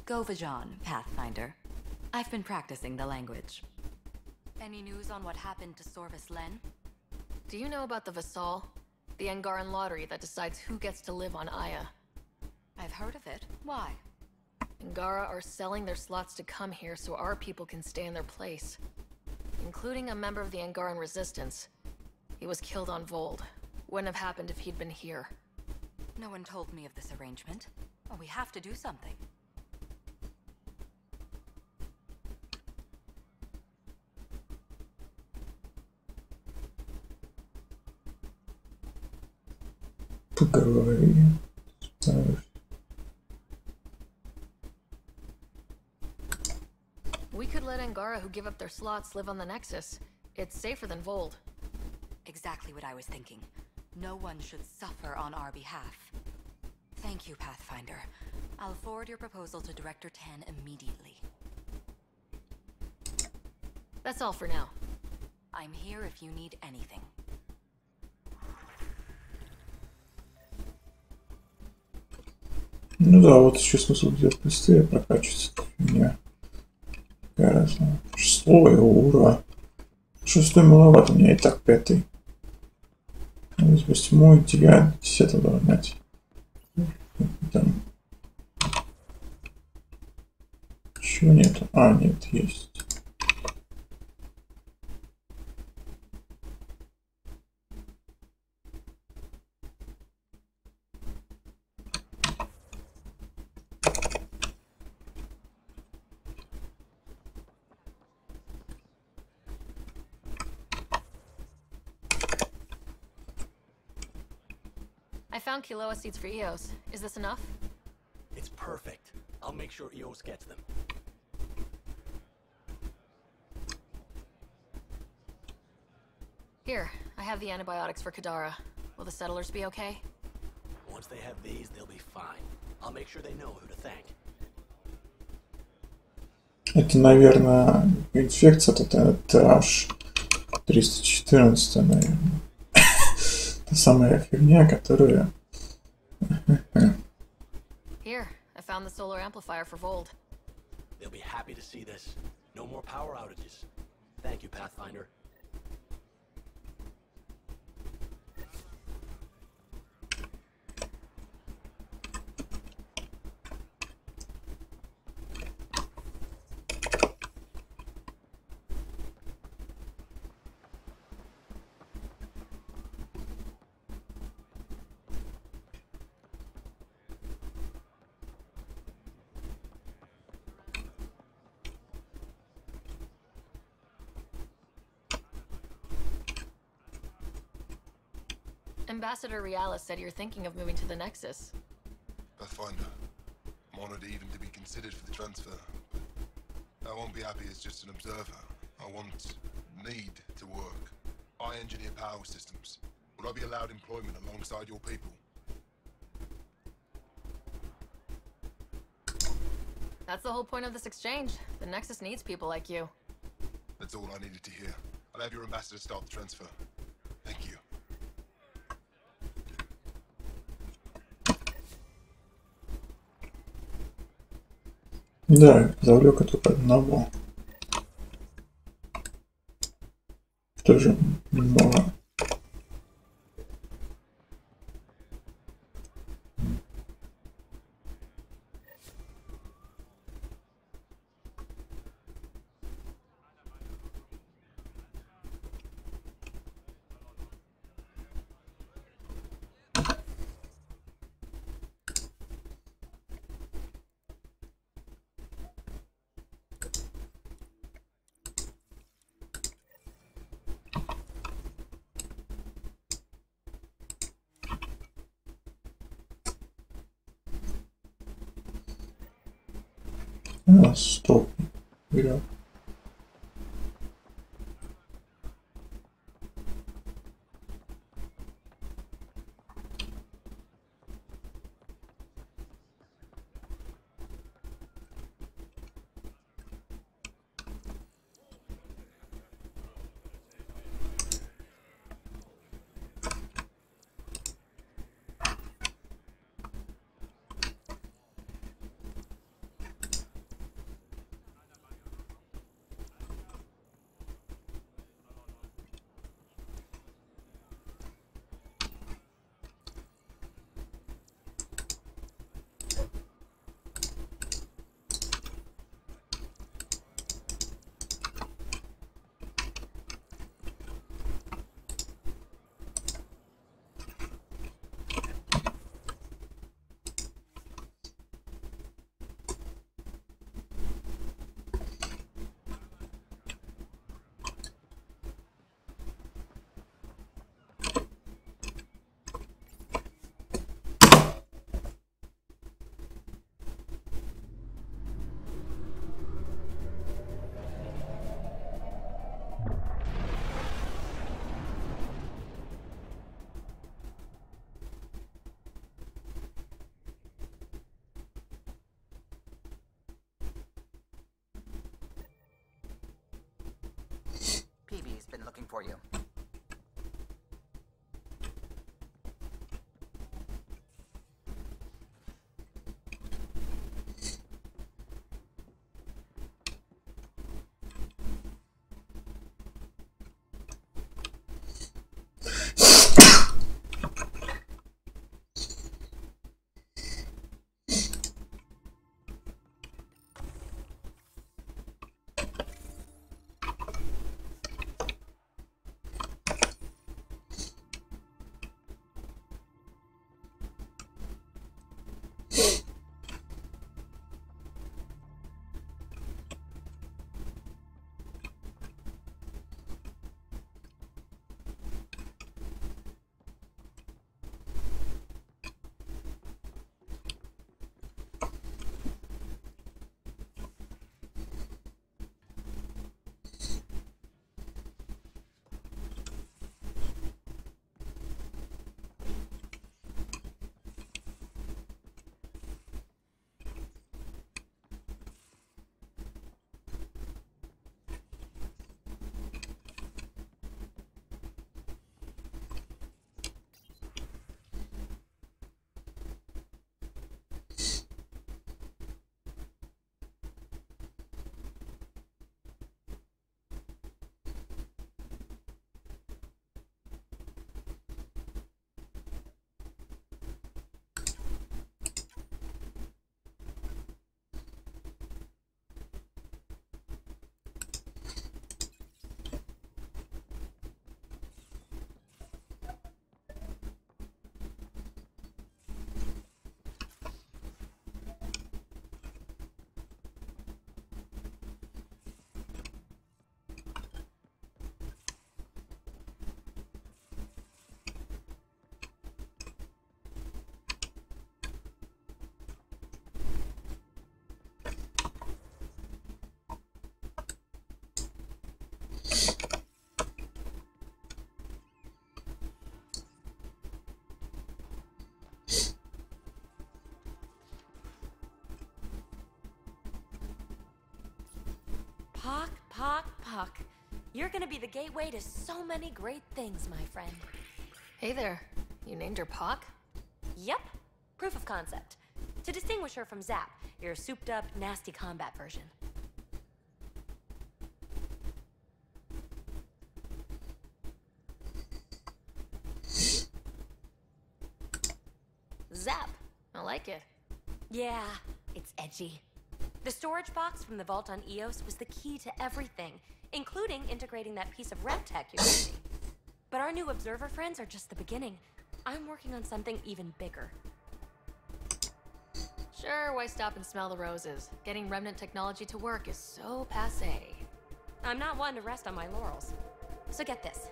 Go Vajon, Pathfinder. I've been practicing the language. Any news on what happened to Sorvis Len? Do you know about the Vassal? The Angaran lottery that decides who gets to live on Aya. I've heard of it. Why? Angara are selling their slots to come here so our people can stay in their place. Including a member of the Angaran resistance. He was killed on Vold. Wouldn't have happened if he'd been here. No one told me of this arrangement. Well, we have to do something. Поговори. We could let Angara who give up their slots live on the Nexus. It's safer than Vold. Exactly what I was thinking. No one should suffer on our behalf. Thank you, Pathfinder. I'll forward your proposal to Director 10 immediately. That's all for now. I'm here if you need anything. Ну да, вот еще смысл где-то быстрее прокачиваться. У меня какая разница. 6-й, ура. 6-й маловато, у меня и так 5-й. 8-й, 9-й, 10-й догнать. Там. Чего нету? А, нет, есть. I found Kiloa seeds for EOS. Is this enough? It's perfect. I'll make sure EOS gets them. Here, I have the antibiotics for Kadara. Will the settlers be okay? Once they have these, they'll be fine. I'll make sure they know who to thank. Это, наверное, инфекция, это аж 314, наверное. Та самая фигня, которая... Here, I found the solar amplifier for Vold. They'll be happy to see this. No more power outages. Thank you, Pathfinder. Ambassador Riala said you're thinking of moving to the Nexus. Pathfinder. I'm honored even to be considered for the transfer. I won't be happy as just an observer. I need to work. I engineer power systems. Would I be allowed employment alongside your people? That's the whole point of this exchange. The Nexus needs people like you. That's all I needed to hear. I'll have your ambassador start the transfer. Thank you. Да, завлек только одного. Тоже немного. Стоп. Вперед. PB's been looking for you. Puck. You're gonna be the gateway to so many great things, my friend. Hey there. You named her Puck? Yep. Proof of concept. To distinguish her from Zap, your souped-up, nasty combat version. Zap. I like it. Yeah, it's edgy. The storage box from the vault on EOS was the key to everything, including integrating that piece of rep tech you gave me. But our new observer friends are just the beginning. I'm working on something even bigger. Sure, why stop and smell the roses? Getting remnant technology to work is so passé. I'm not one to rest on my laurels. So get this.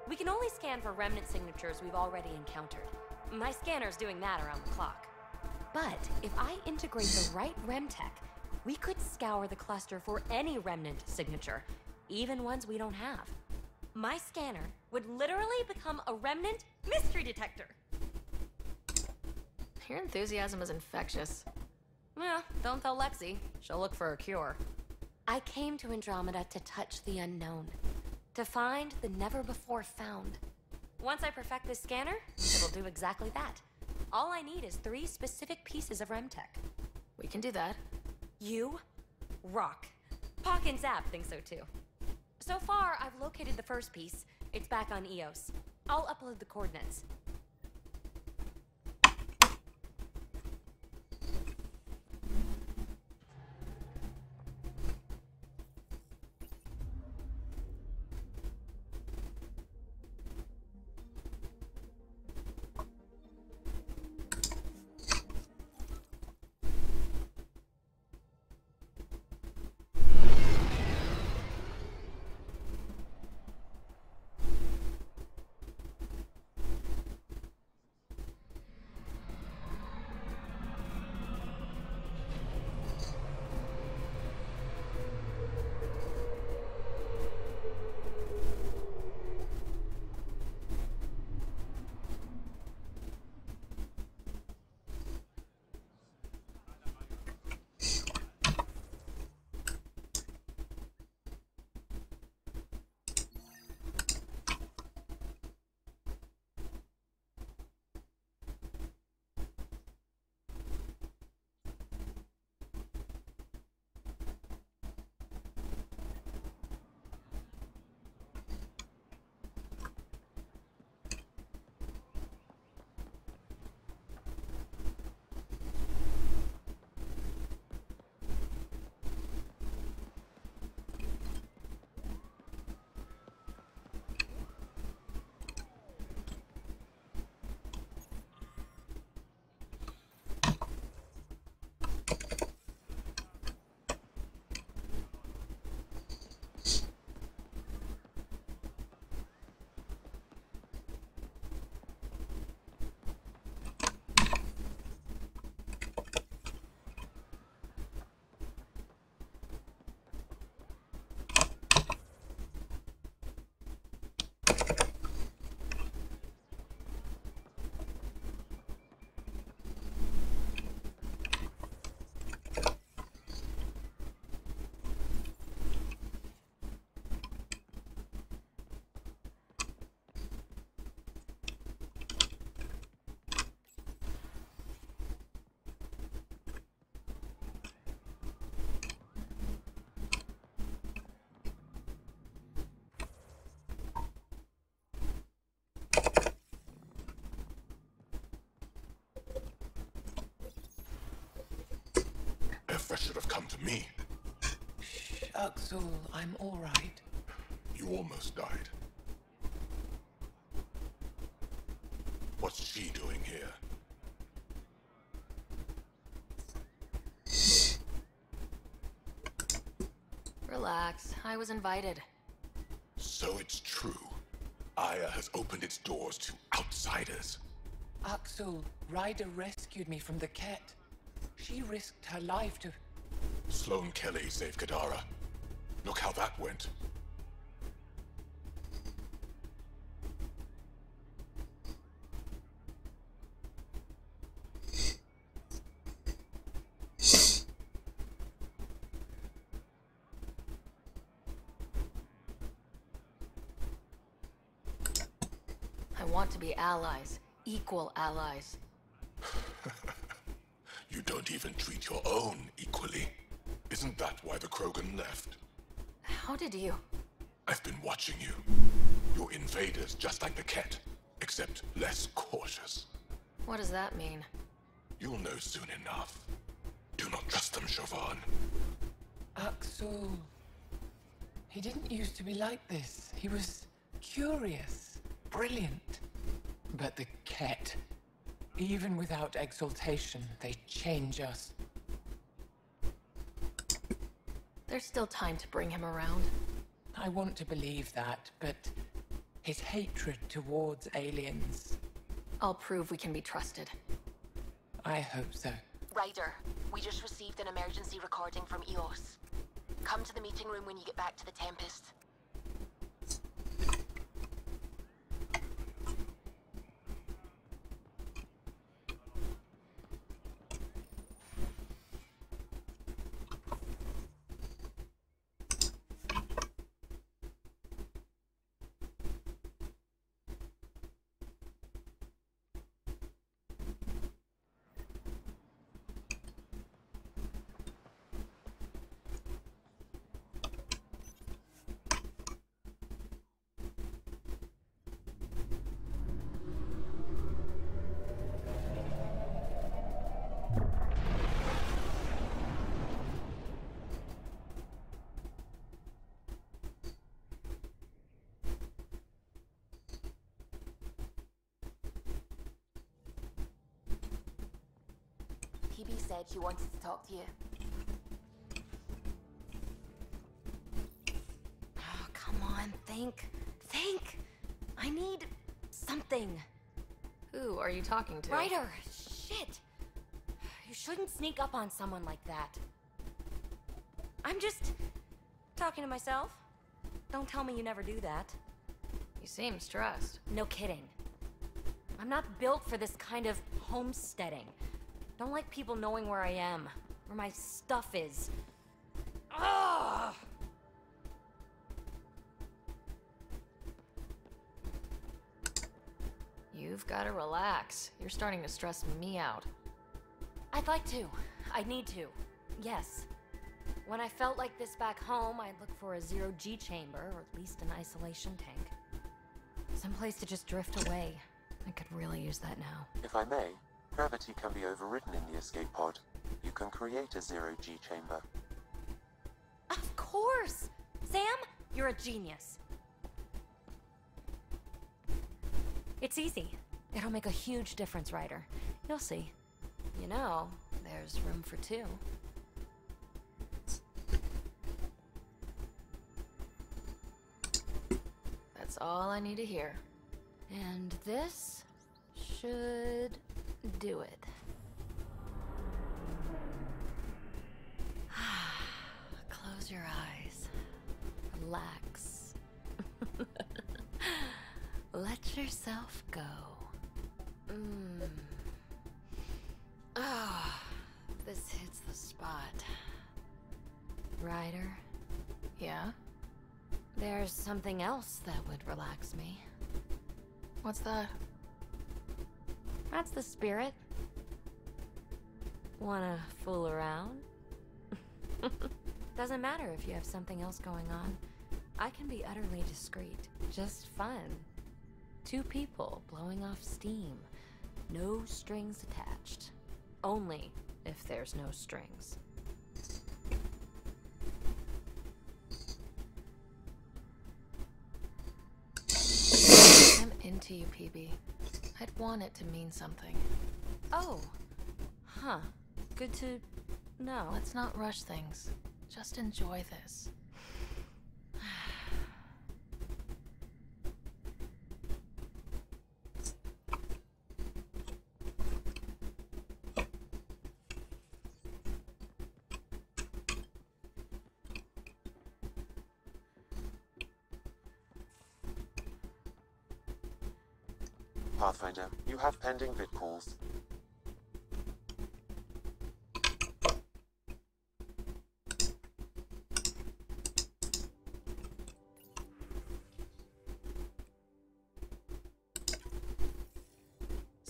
We can only scan for remnant signatures we've already encountered. My scanner's doing that around the clock. But if I integrate the right rem tech, we could scour the cluster for any remnant signature, even ones we don't have. My scanner would literally become a remnant mystery detector. Your enthusiasm is infectious. Well, don't tell Lexi. She'll look for a cure. I came to Andromeda to touch the unknown, to find the never-before-found. Once I perfect this scanner, it'll do exactly that. All I need is 3 specific pieces of remtech. We can do that. You rock. Pock and Zap think so too. So far, I've located the first piece. It's back on EOS. I'll upload the coordinates. That should have come to me. Axel, I'm all right. You almost died. What's she doing here? Relax. I was invited. So it's true. Aya has opened its doors to outsiders. Axel, Ryder rescued me from the cat. She risked her life to... Sloane Kelly saved Kadara. Look how that went. want to be allies. Equal allies. You don't even treat your own equally. Isn't that why the Krogan left? How did you? I've been watching you. You're invaders just like the Ket, except less cautious. What does that mean? You'll know soon enough. Do not trust them, Chauvin. Axel. He didn't used to be like this. He was curious, brilliant. But the Ket, even without exaltation, they change us. There's still time to bring him around. I want to believe that, but his hatred towards aliens... I'll prove we can be trusted. I hope so. Ryder, we just received an emergency recording from EOS. Come to the meeting room when you get back to the Tempest. PB said she wanted to talk to you. Oh, come on, think. Think! I need something. Who are you talking to? Ryder! Shit! You shouldn't sneak up on someone like that. I'm just talking to myself. Don't tell me you never do that. You seem stressed. No kidding. I'm not built for this kind of homesteading. Don't like people knowing where I am, where my stuff is. Ugh! You've got to relax. You're starting to stress me out. I'd like to. I need to. Yes. When I felt like this back home, I'd look for a zero-G chamber, or at least an isolation tank. Someplace to just drift away. I could really use that now. If I may, gravity can be overridden in the escape pod. You can create a zero-G chamber. Of course! Sam, you're a genius. It's easy. It'll make a huge difference, Ryder. You'll see. You know, there's room for two. That's all I need to hear. And this should do it. Close your eyes. Relax. Let yourself go. Ah, this hits the spot. Ryder? Yeah? There's something else that would relax me. What's that? That's the spirit. Wanna fool around? Doesn't matter if you have something else going on. I can be utterly discreet. Just fun. Two people blowing off steam. No strings attached. Only if there's no strings. I'm into you, PB. I'd want it to mean something. Oh. Huh. Good to know. Let's not rush things. Just enjoy this. Pathfinder, you have pending vid calls.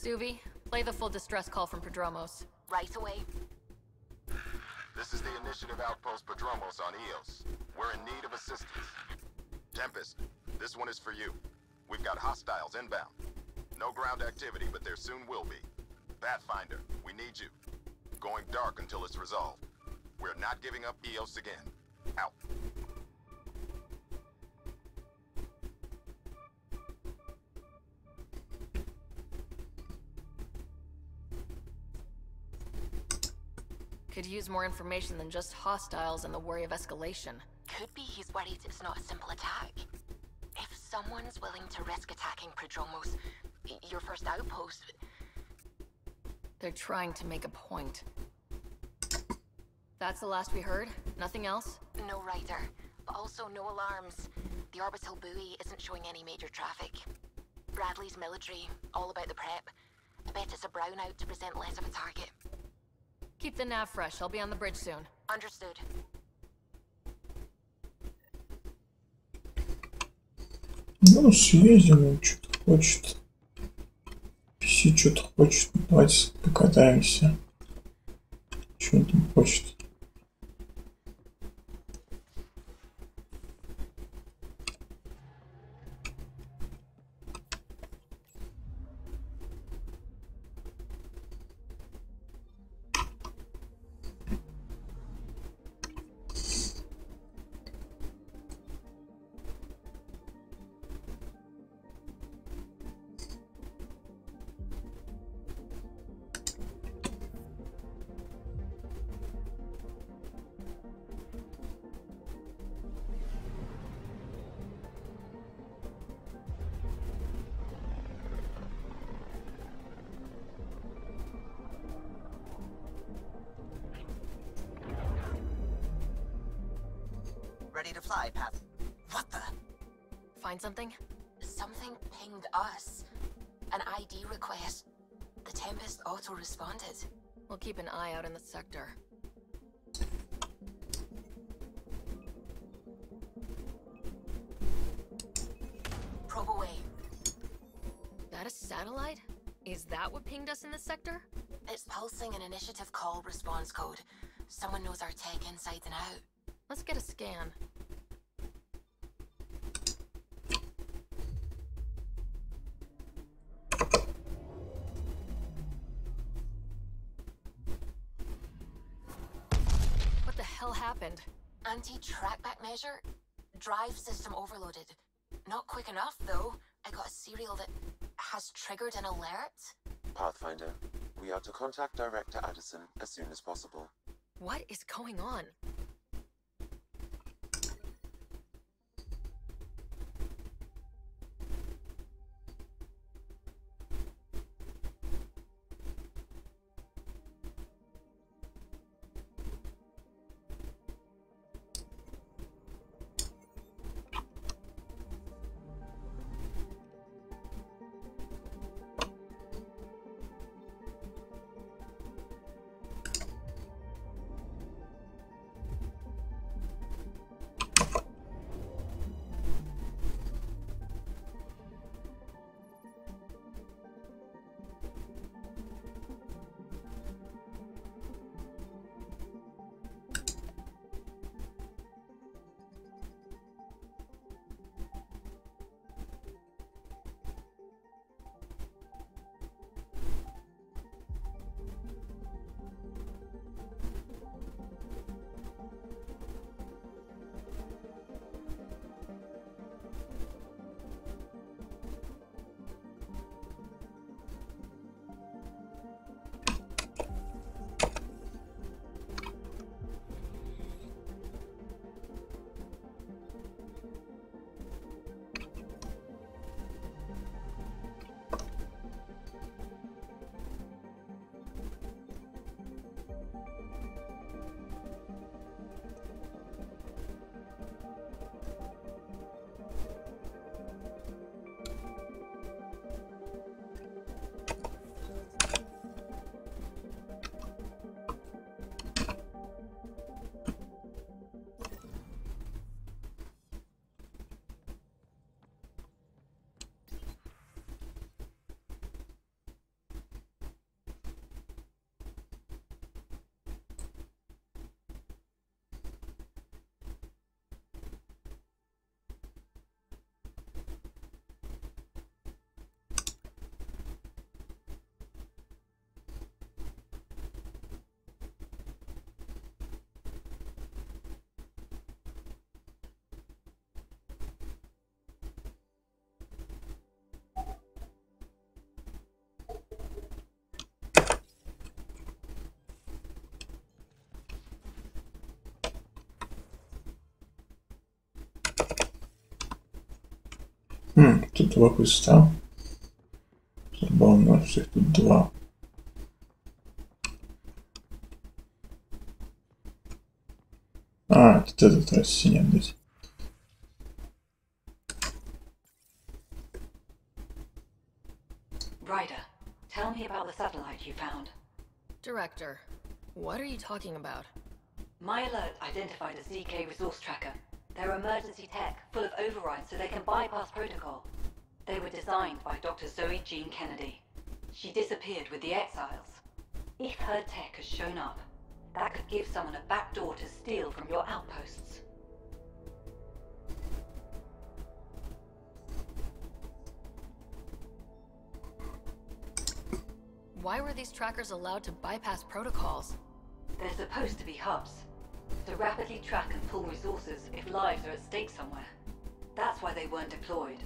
Suvi, play the full distress call from Prodromos. Right away. This is the Initiative Outpost Prodromos on Eos. We're in need of assistance. Tempest, this one is for you. We've got hostiles inbound. No ground activity, but there soon will be. Pathfinder, we need you. Going dark until it's resolved. We're not giving up Eos again. Out. Could use more information than just hostiles and the worry of escalation. Could be he's worried it's not a simple attack. If someone's willing to risk attacking Prodromos, your first outpost... They're trying to make a point. That's the last we heard? Nothing else? No rider, but also no alarms. The orbital buoy isn't showing any major traffic. Bradley's military, all about the prep. I bet it's a brownout to present less of a target. Keep the nav fresh. I'll be on the bridge soon. Understood. Ну, съездим, он что-то хочет. PC что-то хочет. Давайте покатаемся. Что он там хочет? Ready to fly, Path. What the? Find something? Something pinged us. An ID request. The Tempest auto-responded. We'll keep an eye out in the sector. Probe away. That a satellite? Is that what pinged us in the sector? It's pulsing an initiative call response code. Someone knows our tech inside and out. Let's get a scan. What the hell happened? Anti-trackback measure? Drive system overloaded. Not quick enough, though. I got a serial that has triggered an alert. Pathfinder, we are to contact Director Addison as soon as possible. What is going on? Тут 2 квеста. Забавно, что их тут 2. А, тут этот растение здесь. Ryder, tell me about the satellite you found. Director, what are you talking about? My alert identified a ZK resource tracker. They're emergency tech, full of overrides so they can bypass protocol. They were designed by Dr. Zoe Jean Kennedy. She disappeared with the Exiles. If her tech has shown up, that could give someone a backdoor to steal from your outposts. Why were these trackers allowed to bypass protocols? They're supposed to be hubs, to rapidly track and pull resources if lives are at stake somewhere. That's why they weren't deployed.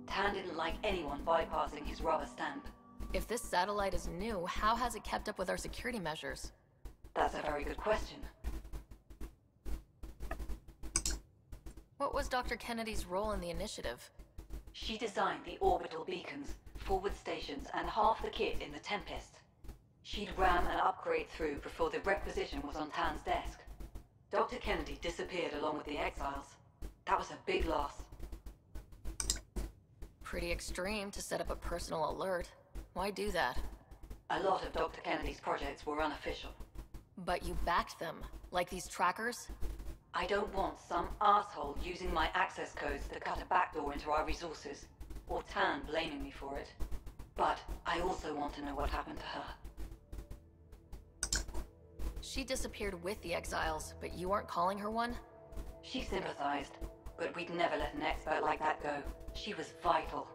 Tan didn't like anyone bypassing his rubber stamp. If this satellite is new, how has it kept up with our security measures? That's a very good question. What was Dr. Kennedy's role in the initiative? She designed the orbital beacons, forward stations, and half the kit in the Tempest. She'd ram an upgrade through before the requisition was on Tan's desk. Dr. Kennedy disappeared along with the Exiles. That was a big loss. Pretty extreme to set up a personal alert. Why do that? A lot of Dr. Kennedy's projects were unofficial. But you backed them, like these trackers? I don't want some asshole using my access codes to cut a backdoor into our resources, or Tan blaming me for it. But I also want to know what happened to her. She disappeared with the Exiles, but you aren't calling her one? She sympathized, but we'd never let an expert like that go. She was vital.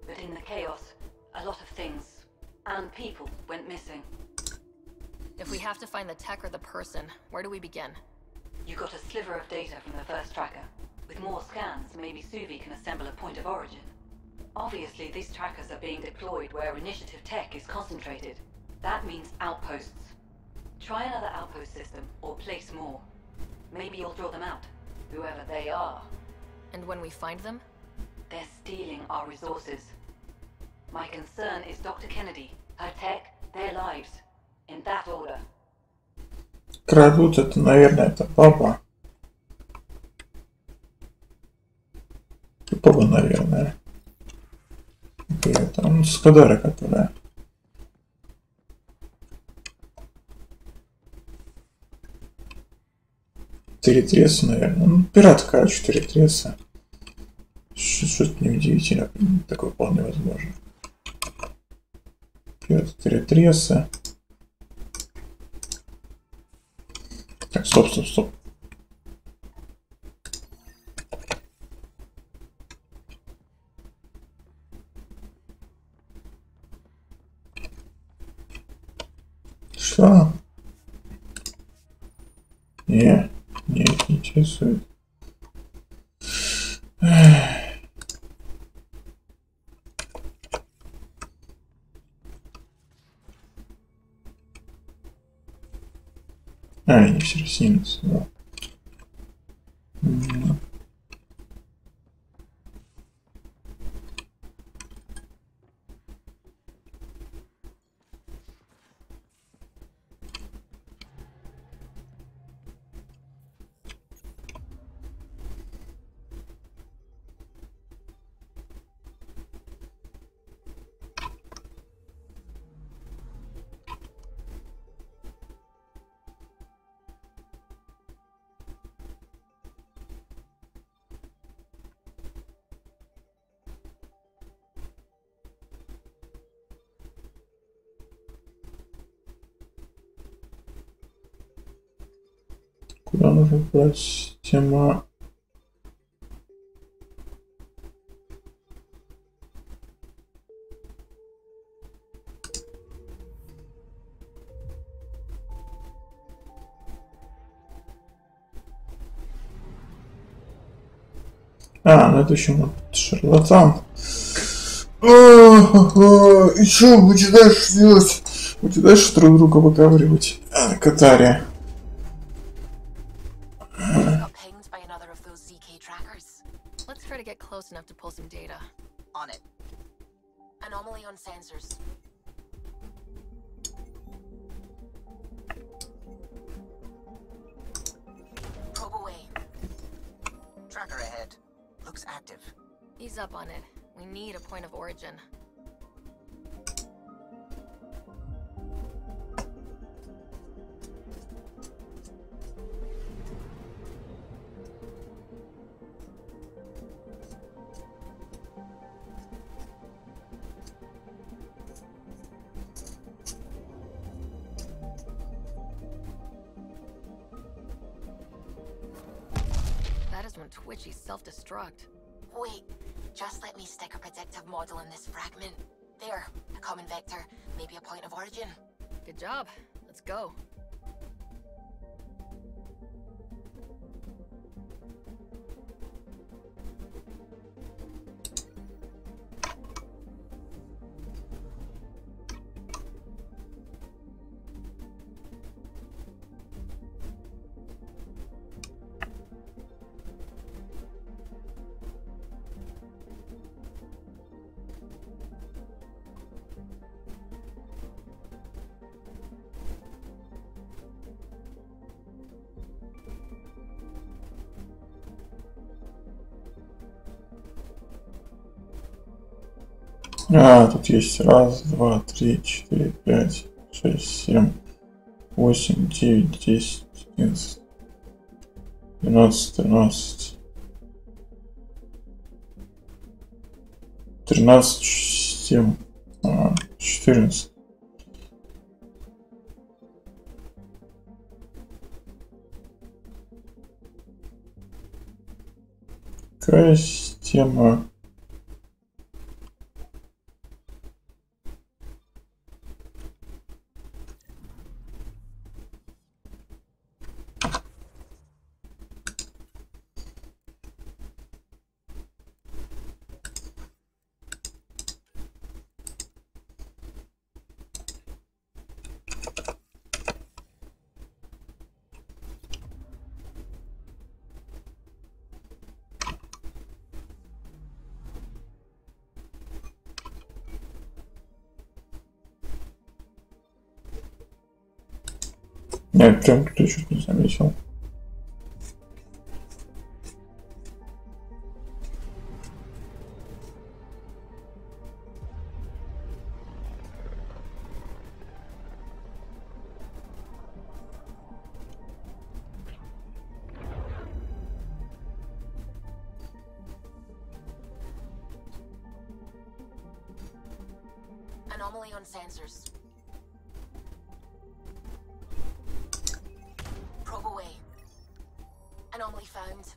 But in the chaos, a lot of things, and people, went missing. If we have to find the tech or the person, where do we begin? You got a sliver of data from the first tracker. With more scans, maybe Suvi can assemble a point of origin. Obviously, these trackers are being deployed where initiative tech is concentrated. That means outposts. Try another outpost system, or place more. Maybe you'll draw them out, whoever they are. And when we find them? They're stealing our resources. My concern is Dr. Kennedy, her tech, their lives. In that order. Крадут, это, наверное, это папа. Папа, наверное. Это он с кодека, которая. Теретреса, наверное. Ну, пират, короче, Теретреса. Что-то неудивительно. Такое вполне возможно. Пират Теретреса. Так, стоп. Что? Не интересует. Они все снимутся, да. Куда нужно брать тема? Ну это еще шарлатан. И что, будете дальше делать? Будете дальше друг друга выковыривать? Катария. Let's try to get close enough to pull some data. On it. Anomaly on sensors. Probe away. Tracker ahead. Looks active. He's up on it. We need a point of origin. That is when Twitchy self-destruct. Wait, just let me stick a predictive model in this fragment. There, a common vector, maybe a point of origin. Good job. Let's go. А, тут есть 1, 2, 3, 4, 5, 6, 7, 8, 9, 10, 11, 12, 13, 13, 7, 14. Какая система? Нет, прям кто чуть не заметил. Anomaly on sensors. Probe away. Anomaly found.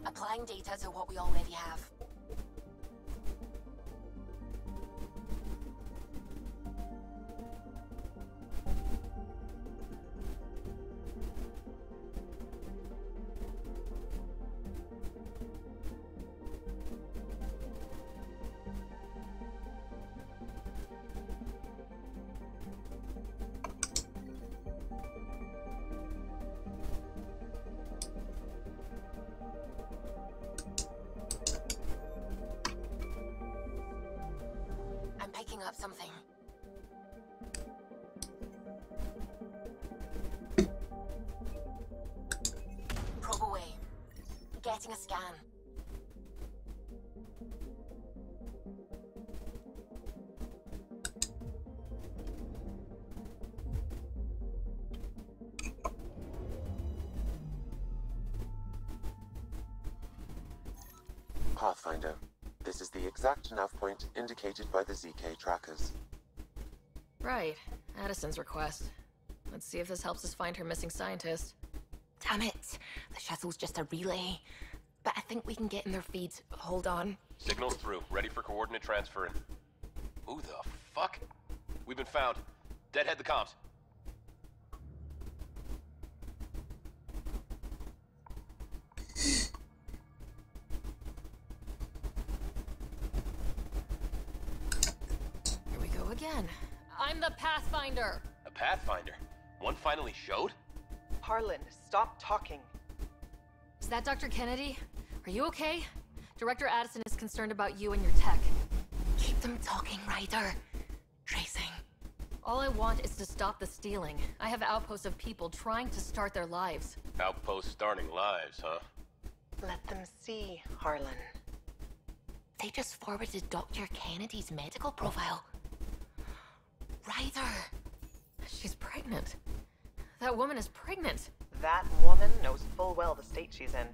Applying data to what we already have. Picking up something. Probe away. Getting a scan. Pathfinder. This is the exact nav point indicated by the ZK trackers. Right. Addison's request. Let's see if this helps us find her missing scientist. Damn it. The shuttle's just a relay. But I think we can get in their feeds. Hold on. Signal's through. Ready for coordinate transfer. Who the fuck? We've been found. Deadhead the comms. Here we go again. I'm I'm the Pathfinder. A Pathfinder? One finally showed? Harlan, stop talking. Is that Dr. Kennedy? Are you okay? Director Addison is concerned about you and your tech. Keep them talking, Ryder. Tracing. All I want is to stop the stealing. I have outposts of people trying to start their lives. Outpost starting lives, huh? Let them see, Harlan. They just forwarded Dr. Kennedy's medical profile. Ryder! She's pregnant. That woman is pregnant. That woman knows full well the state she's in.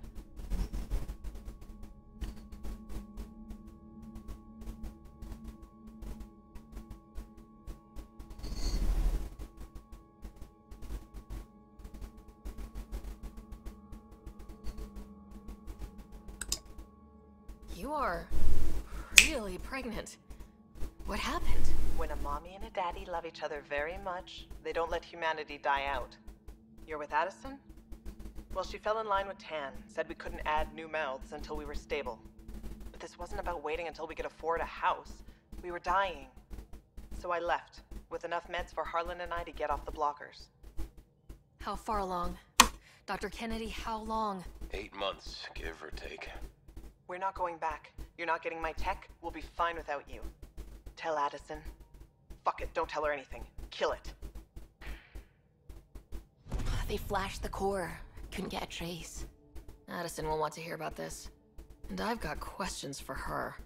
You are really pregnant. What happened? When a mommy and a daddy love each other very much, they don't let humanity die out. You're with Addison? Well, she fell in line with Tan, said we couldn't add new mouths until we were stable. But this wasn't about waiting until we could afford a house. We were dying. So I left, with enough meds for Harlan and I to get off the blockers. How far along? Dr. Kennedy, how long? 8 months, give or take. We're not going back. You're not getting my tech. We'll be fine without you. Tell Addison. Fuck it, don't tell her anything. Kill it. They flashed the core. Couldn't get a trace. Addison will want to hear about this. And I've got questions for her.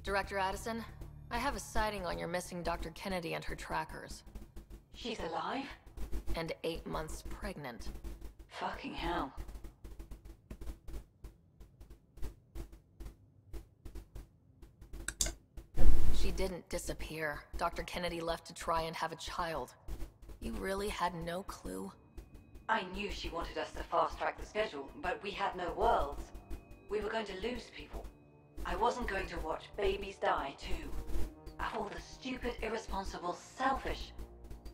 Director Addison, I have a sighting on your missing Dr. Kennedy and her trackers. She's alive? And 8 months pregnant. Fucking hell. She didn't disappear. Dr. Kennedy left to try and have a child. You really had no clue? I knew she wanted us to fast-track the schedule, but we had no worlds. We were going to lose people. I wasn't going to watch babies die, too. Of all the stupid, irresponsible, selfish...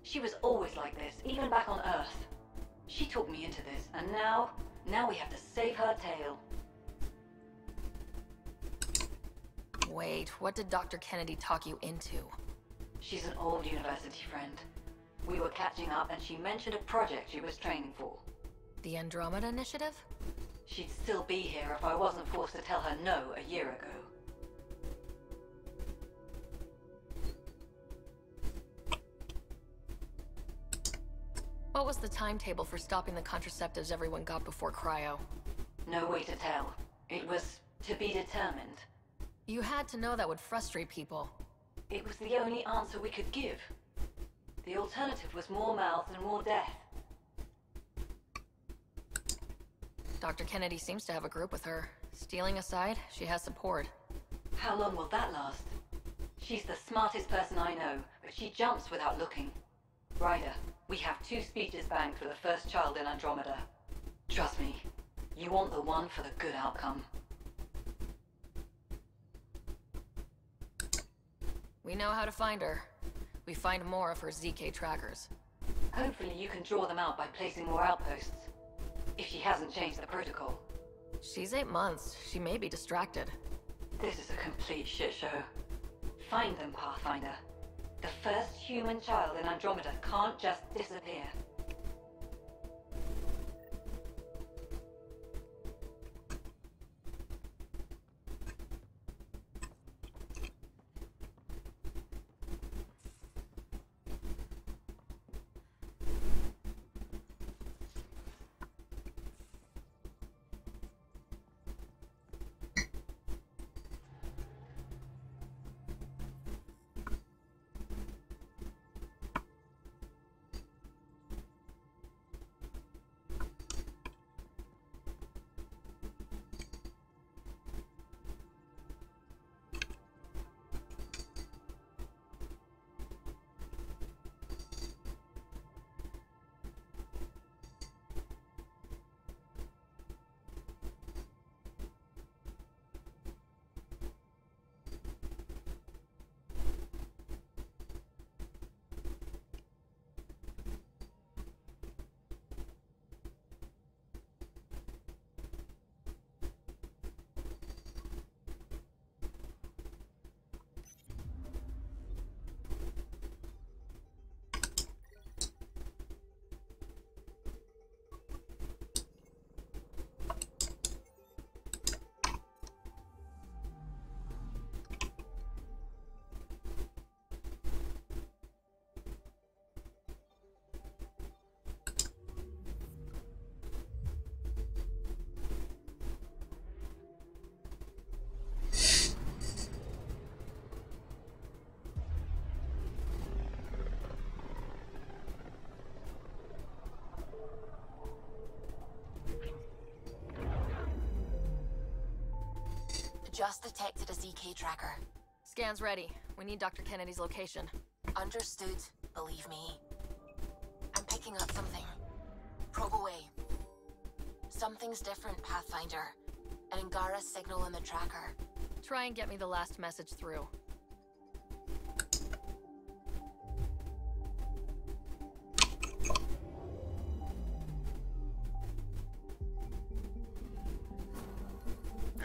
She was always like this, even back on Earth. She talked me into this, and now we have to save her tail. Wait, what did Dr. Kennedy talk you into? She's an old university friend. We were catching up, and she mentioned a project she was training for. The Andromeda initiative? She'd still be here if I wasn't forced to tell her no a year ago. What was the timetable for stopping the contraceptives everyone got before cryo? No way to tell. It was to be determined. You had to know that would frustrate people. It was the only answer we could give. The alternative was more mouths and more death. Dr. Kennedy seems to have a group with her. Stealing aside, she has support. How long will that last? She's the smartest person I know, but she jumps without looking. Ryder, we have 2 speeches banked for the first child in Andromeda. Trust me, you want the one for the good outcome. We know how to find her. We find more of her ZK trackers. Hopefully you can draw them out by placing more outposts. If she hasn't changed the protocol. She's 8 months. She may be distracted. This is a complete shit show. Find them, Pathfinder. The first human child in Andromeda can't just disappear. just detected a ZK tracker. Scan's ready. We need Dr. Kennedy's location. Understood, believe me. I'm picking up something. Probe away. Something's different, Pathfinder. An Angara signal in the tracker. Try and get me the last message through.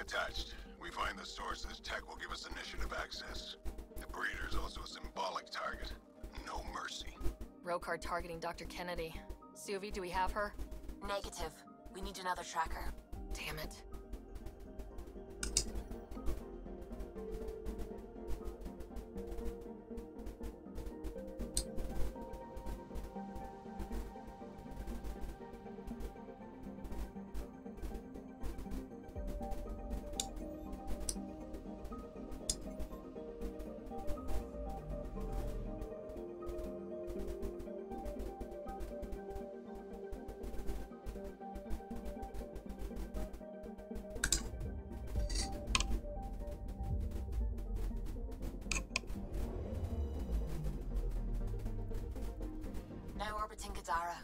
Attached. We find the source of this tech will give us initiative access. The breeder's also a symbolic target. No mercy. Rokard targeting Dr. Kennedy. Suvi, do we have her? Negative. We need another tracker. Damn it. Now orbiting Gadara.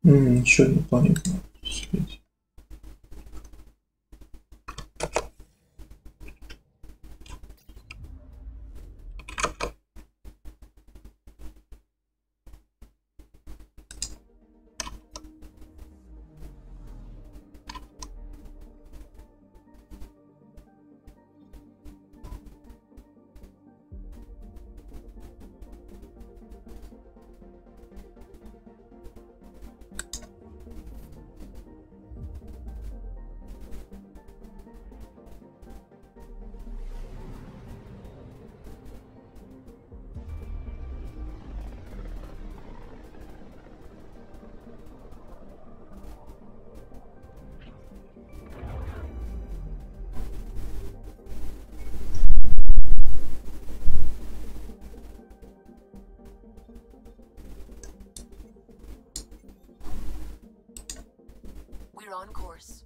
Еще одну планету надо успеть. We're on course.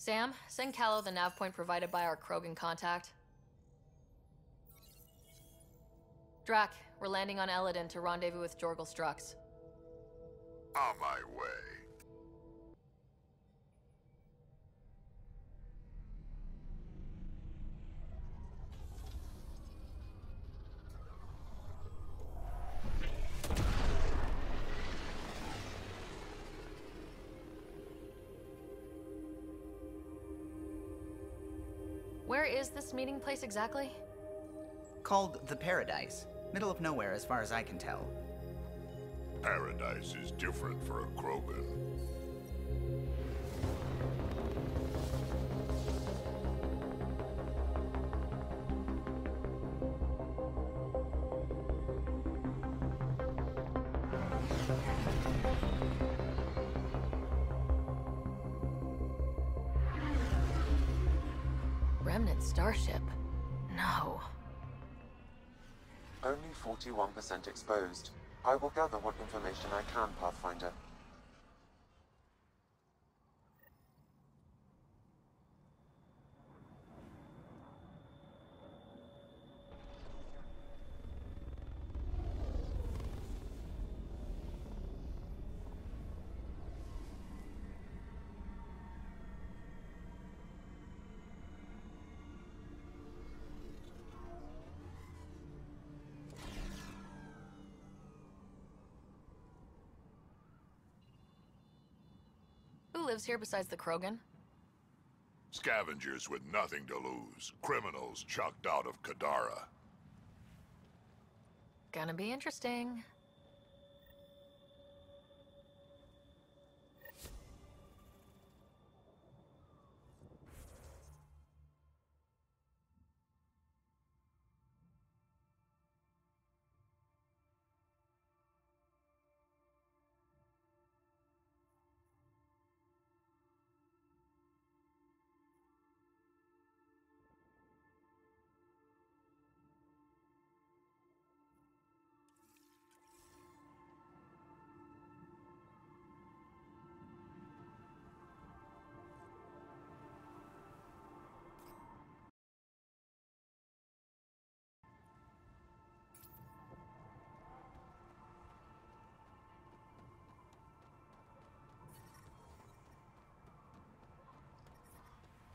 Sam, send Callow the nav point provided by our Krogan contact. Drac, we're landing on Eladin to rendezvous with Jorgal Strux. On my way. Where is this meeting place exactly? Called the Paradise. Middle of nowhere as far as I can tell. Paradise is different for a Krogan. Remnant starship? No. Only 41% exposed. I will gather what information I can, Pathfinder. Who lives here besides the Krogan? Scavengers with nothing to lose. Criminals chucked out of Kadara. Gonna be interesting.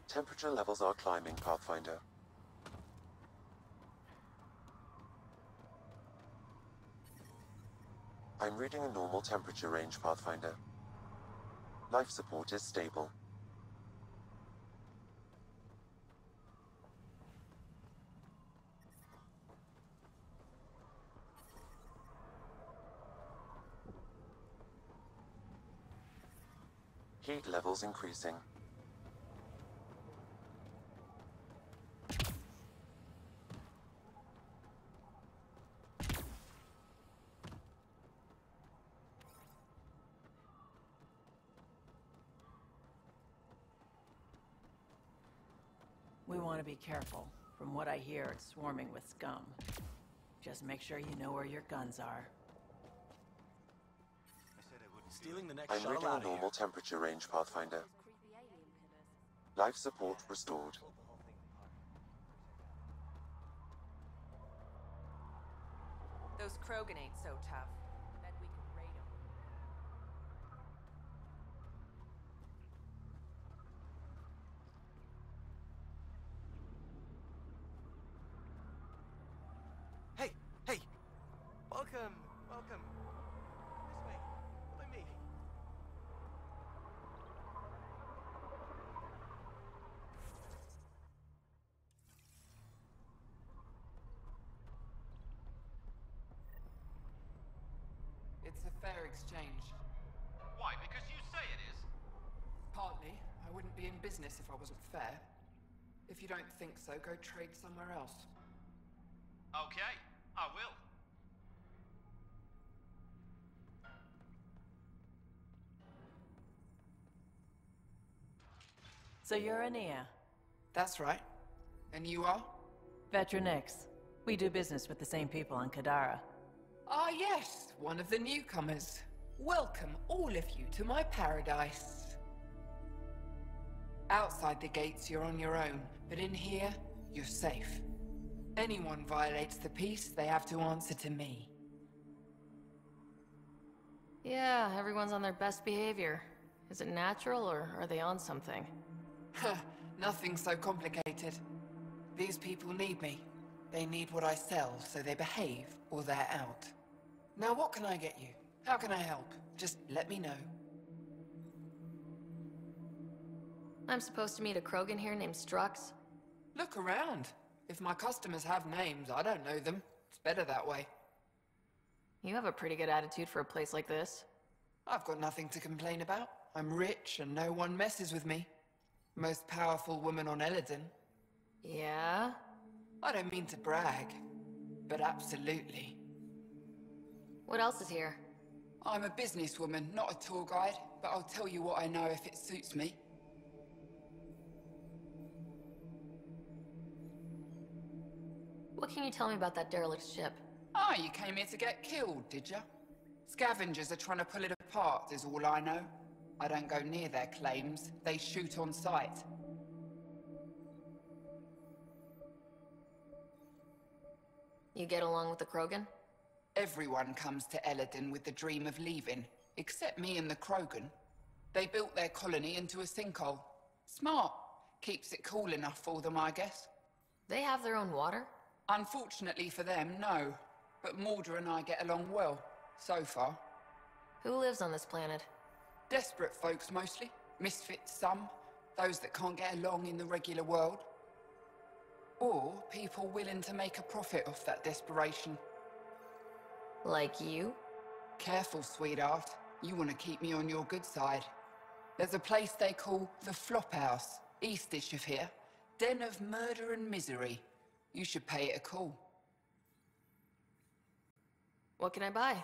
Temperature levels are climbing, Pathfinder. I'm reading a normal temperature range, Pathfinder. Life support is stable. Heat levels increasing. We want to be careful. From what I hear, it's swarming with scum. Just make sure you know where your guns are. Stealing the next I'm shuttle reading a out of normal here. temperature range, Pathfinder. Life support restored. Those Krogan ain't so tough. Bet we can raid them. Hey, hey! Welcome, welcome. This way, follow me. It's a fair exchange. Why? Because you say it is? Partly. I wouldn't be in business if I wasn't fair. If you don't think so, go trade somewhere else. Okay, I will. So you're Ania. That's right. And you are? Veteran X. We do business with the same people on Kadara. Ah yes, one of the newcomers. Welcome all of you to my paradise. Outside the gates, you're on your own, but in here, you're safe. Anyone violates the peace, they have to answer to me. Yeah, everyone's on their best behavior. Is it natural, or are they on something? Nothing so complicated. These people need me. They need what I sell, so they behave, or they're out. Now what can I get you? How can I help? Just let me know. I'm supposed to meet a Krogan here named Strux. Look around. If my customers have names, I don't know them. It's better that way. You have a pretty good attitude for a place like this. I've got nothing to complain about. I'm rich and no one messes with me. Most powerful woman on Eladin. Yeah? I don't mean to brag, but absolutely. What else is here? I'm a businesswoman, not a tour guide, but I'll tell you what I know if it suits me. What can you tell me about that derelict ship? Ah, you came here to get killed, did ya? Scavengers are trying to pull it apart, is all I know. I don't go near their claims. They shoot on sight. You get along with the Krogan? Everyone comes to Eladin with the dream of leaving, except me and the Krogan. They built their colony into a sinkhole. Smart. Keeps it cool enough for them, I guess. They have their own water? Unfortunately for them, no. But Mordor and I get along well, so far. Who lives on this planet? Desperate folks, mostly. Misfits, some. Those that can't get along in the regular world. Or people willing to make a profit off that desperation. Like you? Careful, sweetheart. You want to keep me on your good side. There's a place they call the Flophouse, eastish of here. Den of murder and misery. You should pay it a call. What can I buy?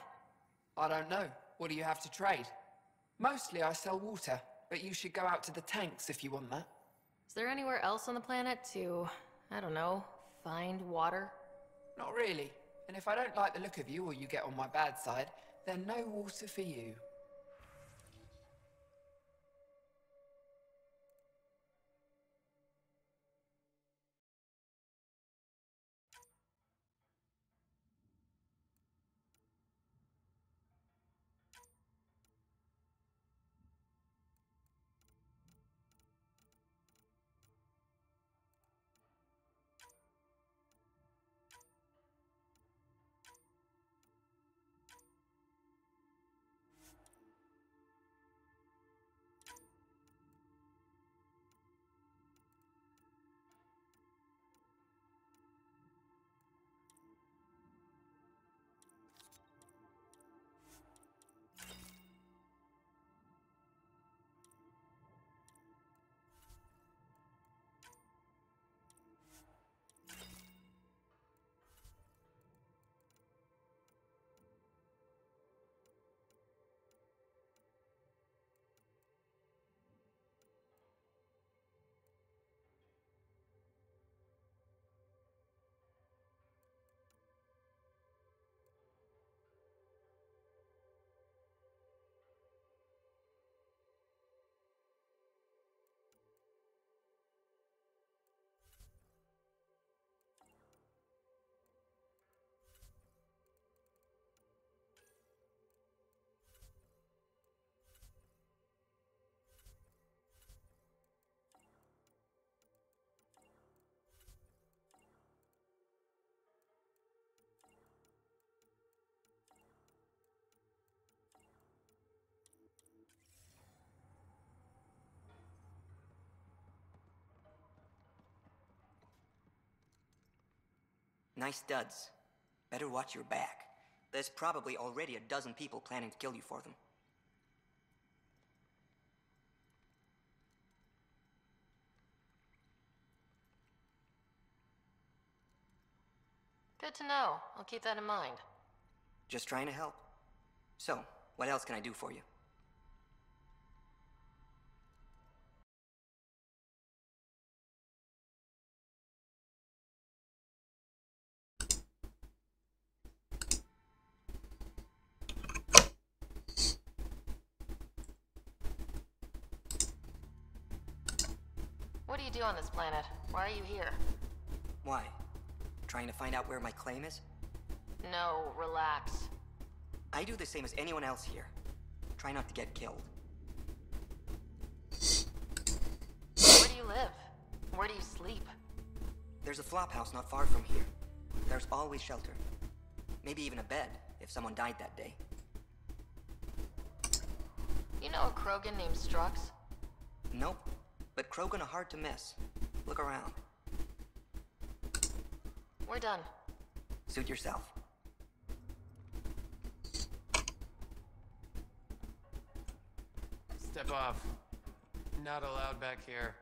I don't know. What do you have to trade? Mostly I sell water, but you should go out to the tanks if you want that. Is there anywhere else on the planet to, I don't know, find water? Not really. And if I don't like the look of you or you get on my bad side, then no water for you. Nice studs. Better watch your back. There's probably already a dozen people planning to kill you for them. Good to know. I'll keep that in mind. Just trying to help. So, what else can I do for you? do on this planet? Why are you here? Why? Trying to find out where my claim is? No, relax. I do the same as anyone else here. Try not to get killed. Where do you live? Where do you sleep? There's a flop house not far from here. There's always shelter. Maybe even a bed, if someone died that day. You know a Krogan named Strux? Nope. But Krogan are hard to miss. Look around. We're done. Suit yourself. Step off. Not allowed back here.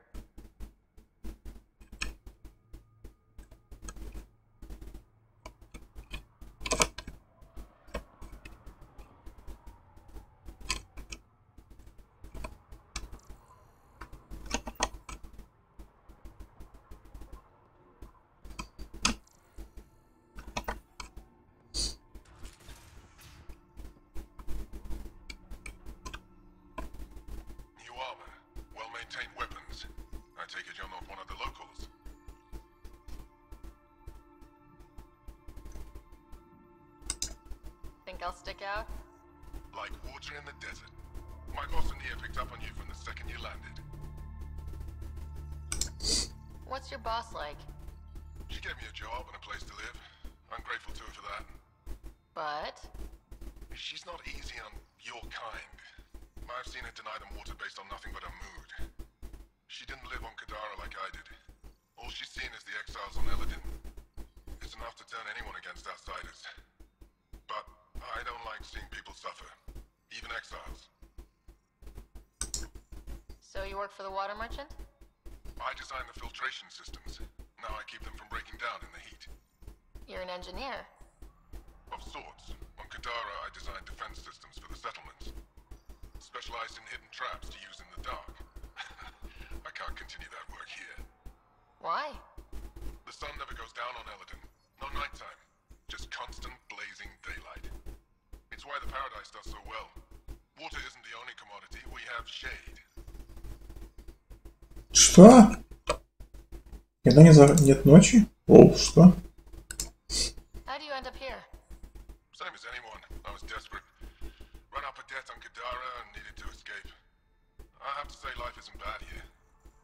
Weapons. I take it you're not one of the locals. Think I'll stick out? Like water in the desert. My boss in here picked up on you from the second you landed. What's your boss like? She gave me a job and a place to live. I'm grateful to her for that. But? She's not easy on your kind. I've seen her deny them water based on nothing but her mood. She didn't live on Kadara like I did. All she's seen is the exiles on Eladin. It's enough to turn anyone against outsiders. But I don't like seeing people suffer. Even exiles. So you work for the water merchant? I design the filtration systems. Now I keep them from breaking down in the heat. You're an engineer? Of sorts. On Kadara, I design defense systems for the settlements. Specialized in hidden traps to use in the dark. I can't continue that work here. Why? The sun never goes down on Eladin. No nighttime. Just constant blazing daylight. It's why the Paradise does so well. Water isn't the only commodity. We have shade. Что? Когда нет ночи? О, что? How do you end up here? Same as anyone. I was desperate. Run up a debt on Kadara and needed to escape. I have to say life isn't bad here.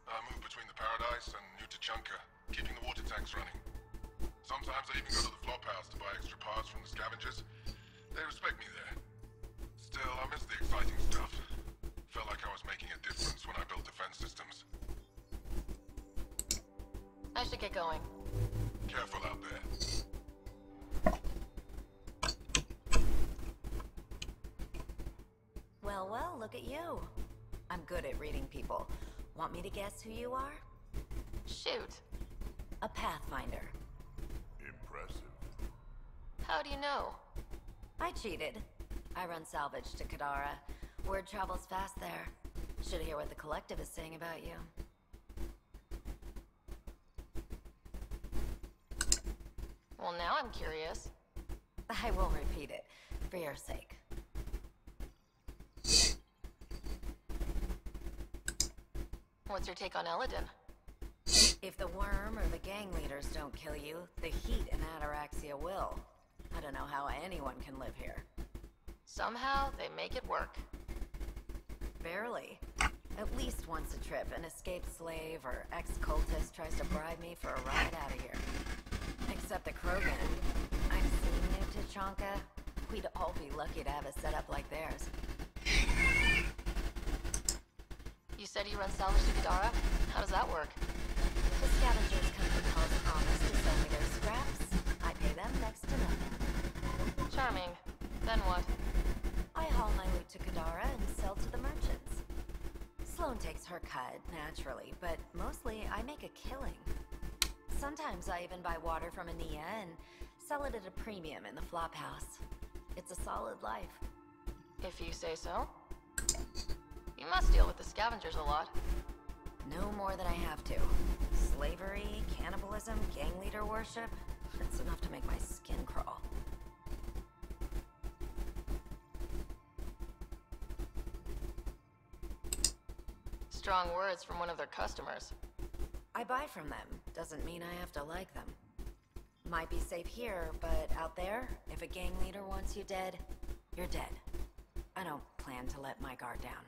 I move between the Paradise and New Tachanka, keeping the water tanks running. Sometimes I even go to the flop house to buy extra parts from the scavengers. They respect me there. Still, I miss the exciting stuff. Felt like I was making a difference when I built defense systems. I should get going. Careful out there. Well, well, look at you. I'm good at reading people. Want me to guess who you are? Shoot. A Pathfinder. Impressive. How do you know? I cheated. I run salvage to Kadara. Word travels fast there. Should hear what the collective is saying about you. Well, now I'm curious. I won't repeat it, for your sake. What's your take on Eladin? If the worm or the gang leaders don't kill you, the heat in Ataraxia will. I don't know how anyone can live here. Somehow, they make it work. Barely. At least once a trip, an escaped slave or ex-cultist tries to bribe me for a ride out of here. Except the Krogan. I've seen New Tachanka. We'd all be lucky to have a setup like theirs. You said you run salvage to Kadara? How does that work? The scavengers come to cause promise to sell me their scraps. I pay them next to nothing. Charming. Then what? I haul my loot to Kadara and sell to the merchants. Sloane takes her cut, naturally, but mostly I make a killing. Sometimes I even buy water from Ania and sell it at a premium in the flop house. It's a solid life. If you say so. You must deal with the scavengers a lot. No more than I have to. Slavery, cannibalism, gang leader worship. It's enough to make my skin crawl. Strong words from one of their customers. I buy from them. Doesn't mean I have to like them. Might be safe here, but out there, if a gang leader wants you dead, you're dead. I don't plan to let my guard down.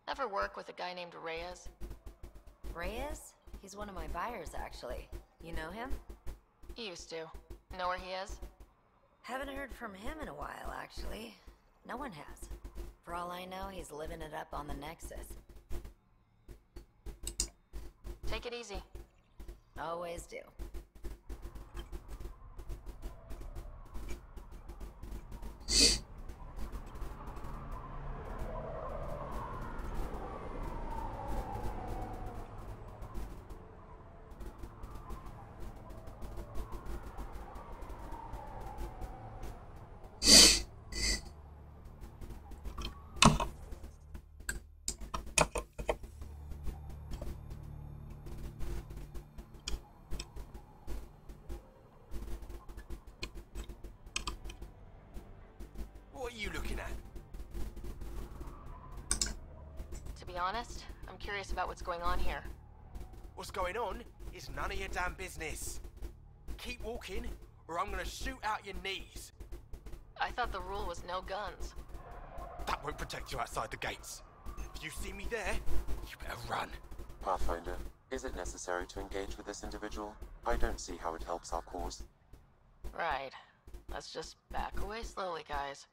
Ever work with a guy named Reyes? Reyes? He's one of my buyers, actually. You know him? Used to. Know where he is? Haven't heard from him in a while, actually. No one has. For all I know, he's living it up on the Nexus. Take it easy. Always do. What are you looking at? To be honest, I'm curious about what's going on here. What's going on is none of your damn business. Keep walking, or I'm gonna shoot out your knees. I thought the rule was no guns. That won't protect you outside the gates. If you see me there, you better run. Pathfinder, is it necessary to engage with this individual? I don't see how it helps our cause. Right. Let's just back away slowly, guys.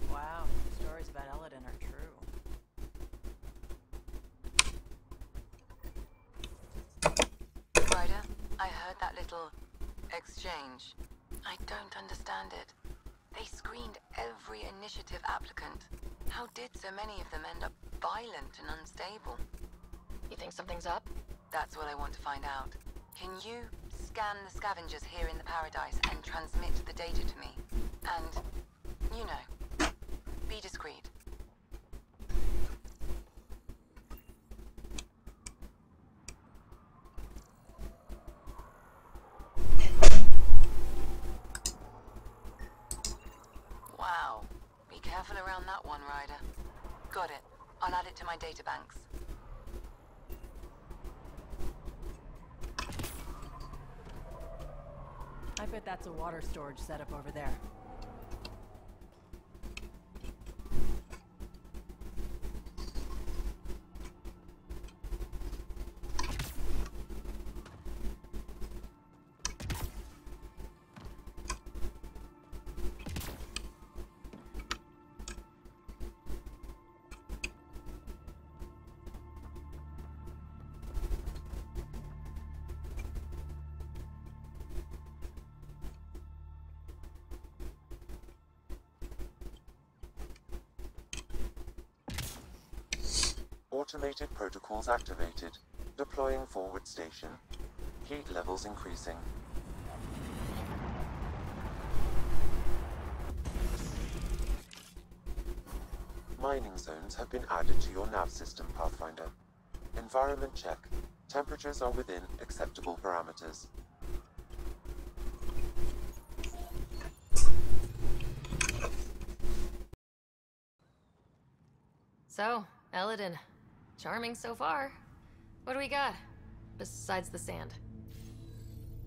Wow, stories about Eladin are true. Ryder, I heard that little exchange. I don't understand it. They screened every initiative applicant. How did so many of them end up violent and unstable? You think something's up? That's what I want to find out. Can you scan the scavengers here in the Paradise and transmit the data to me? And, you know, be discreet. Wow. Be careful around that one, Ryder. Got it. I'll add it to my data banks. I bet that's a water storage setup over there. Automated protocols activated. Deploying forward station. Heat levels increasing. Mining zones have been added to your nav system, Pathfinder. Environment check. Temperatures are within acceptable parameters. So, Eladin. Charming so far. What do we got? Besides the sand.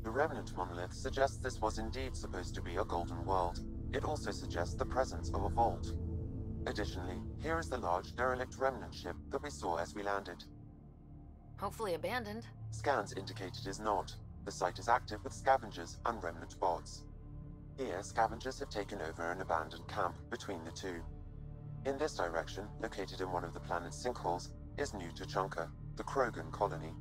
The remnant monolith suggests this was indeed supposed to be a golden world. It also suggests the presence of a vault. Additionally, here is the large derelict remnant ship that we saw as we landed. Hopefully abandoned. Scans indicate it is not. The site is active with scavengers and remnant bots. Here, scavengers have taken over an abandoned camp between the two. In this direction, located in one of the planet's sinkholes, is New Tuchanka, the Krogan colony.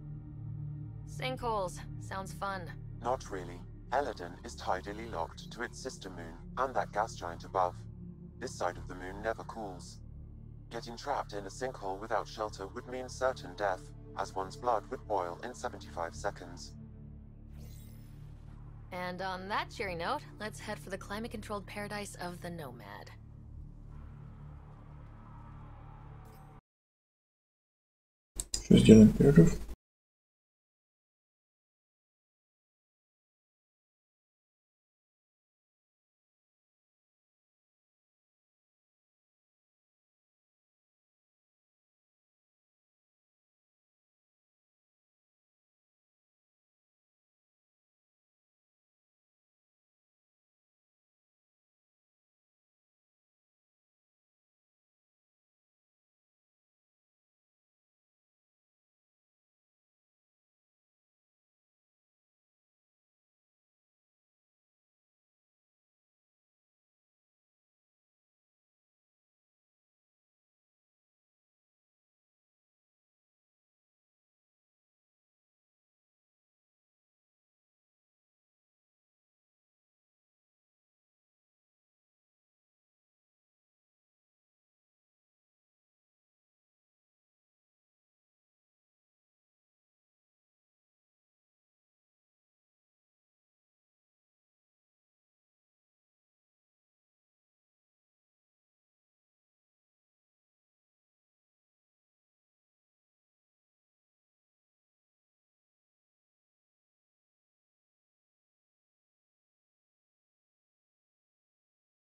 Sinkholes. Sounds fun. Not really. Eladin is tidally locked to its sister moon and that gas giant above. This side of the moon never cools. Getting trapped in a sinkhole without shelter would mean certain death, as one's blood would boil in 75 seconds. And on that cheery note, let's head for the climate-controlled paradise of the Nomad. Что, сделаем перерыв?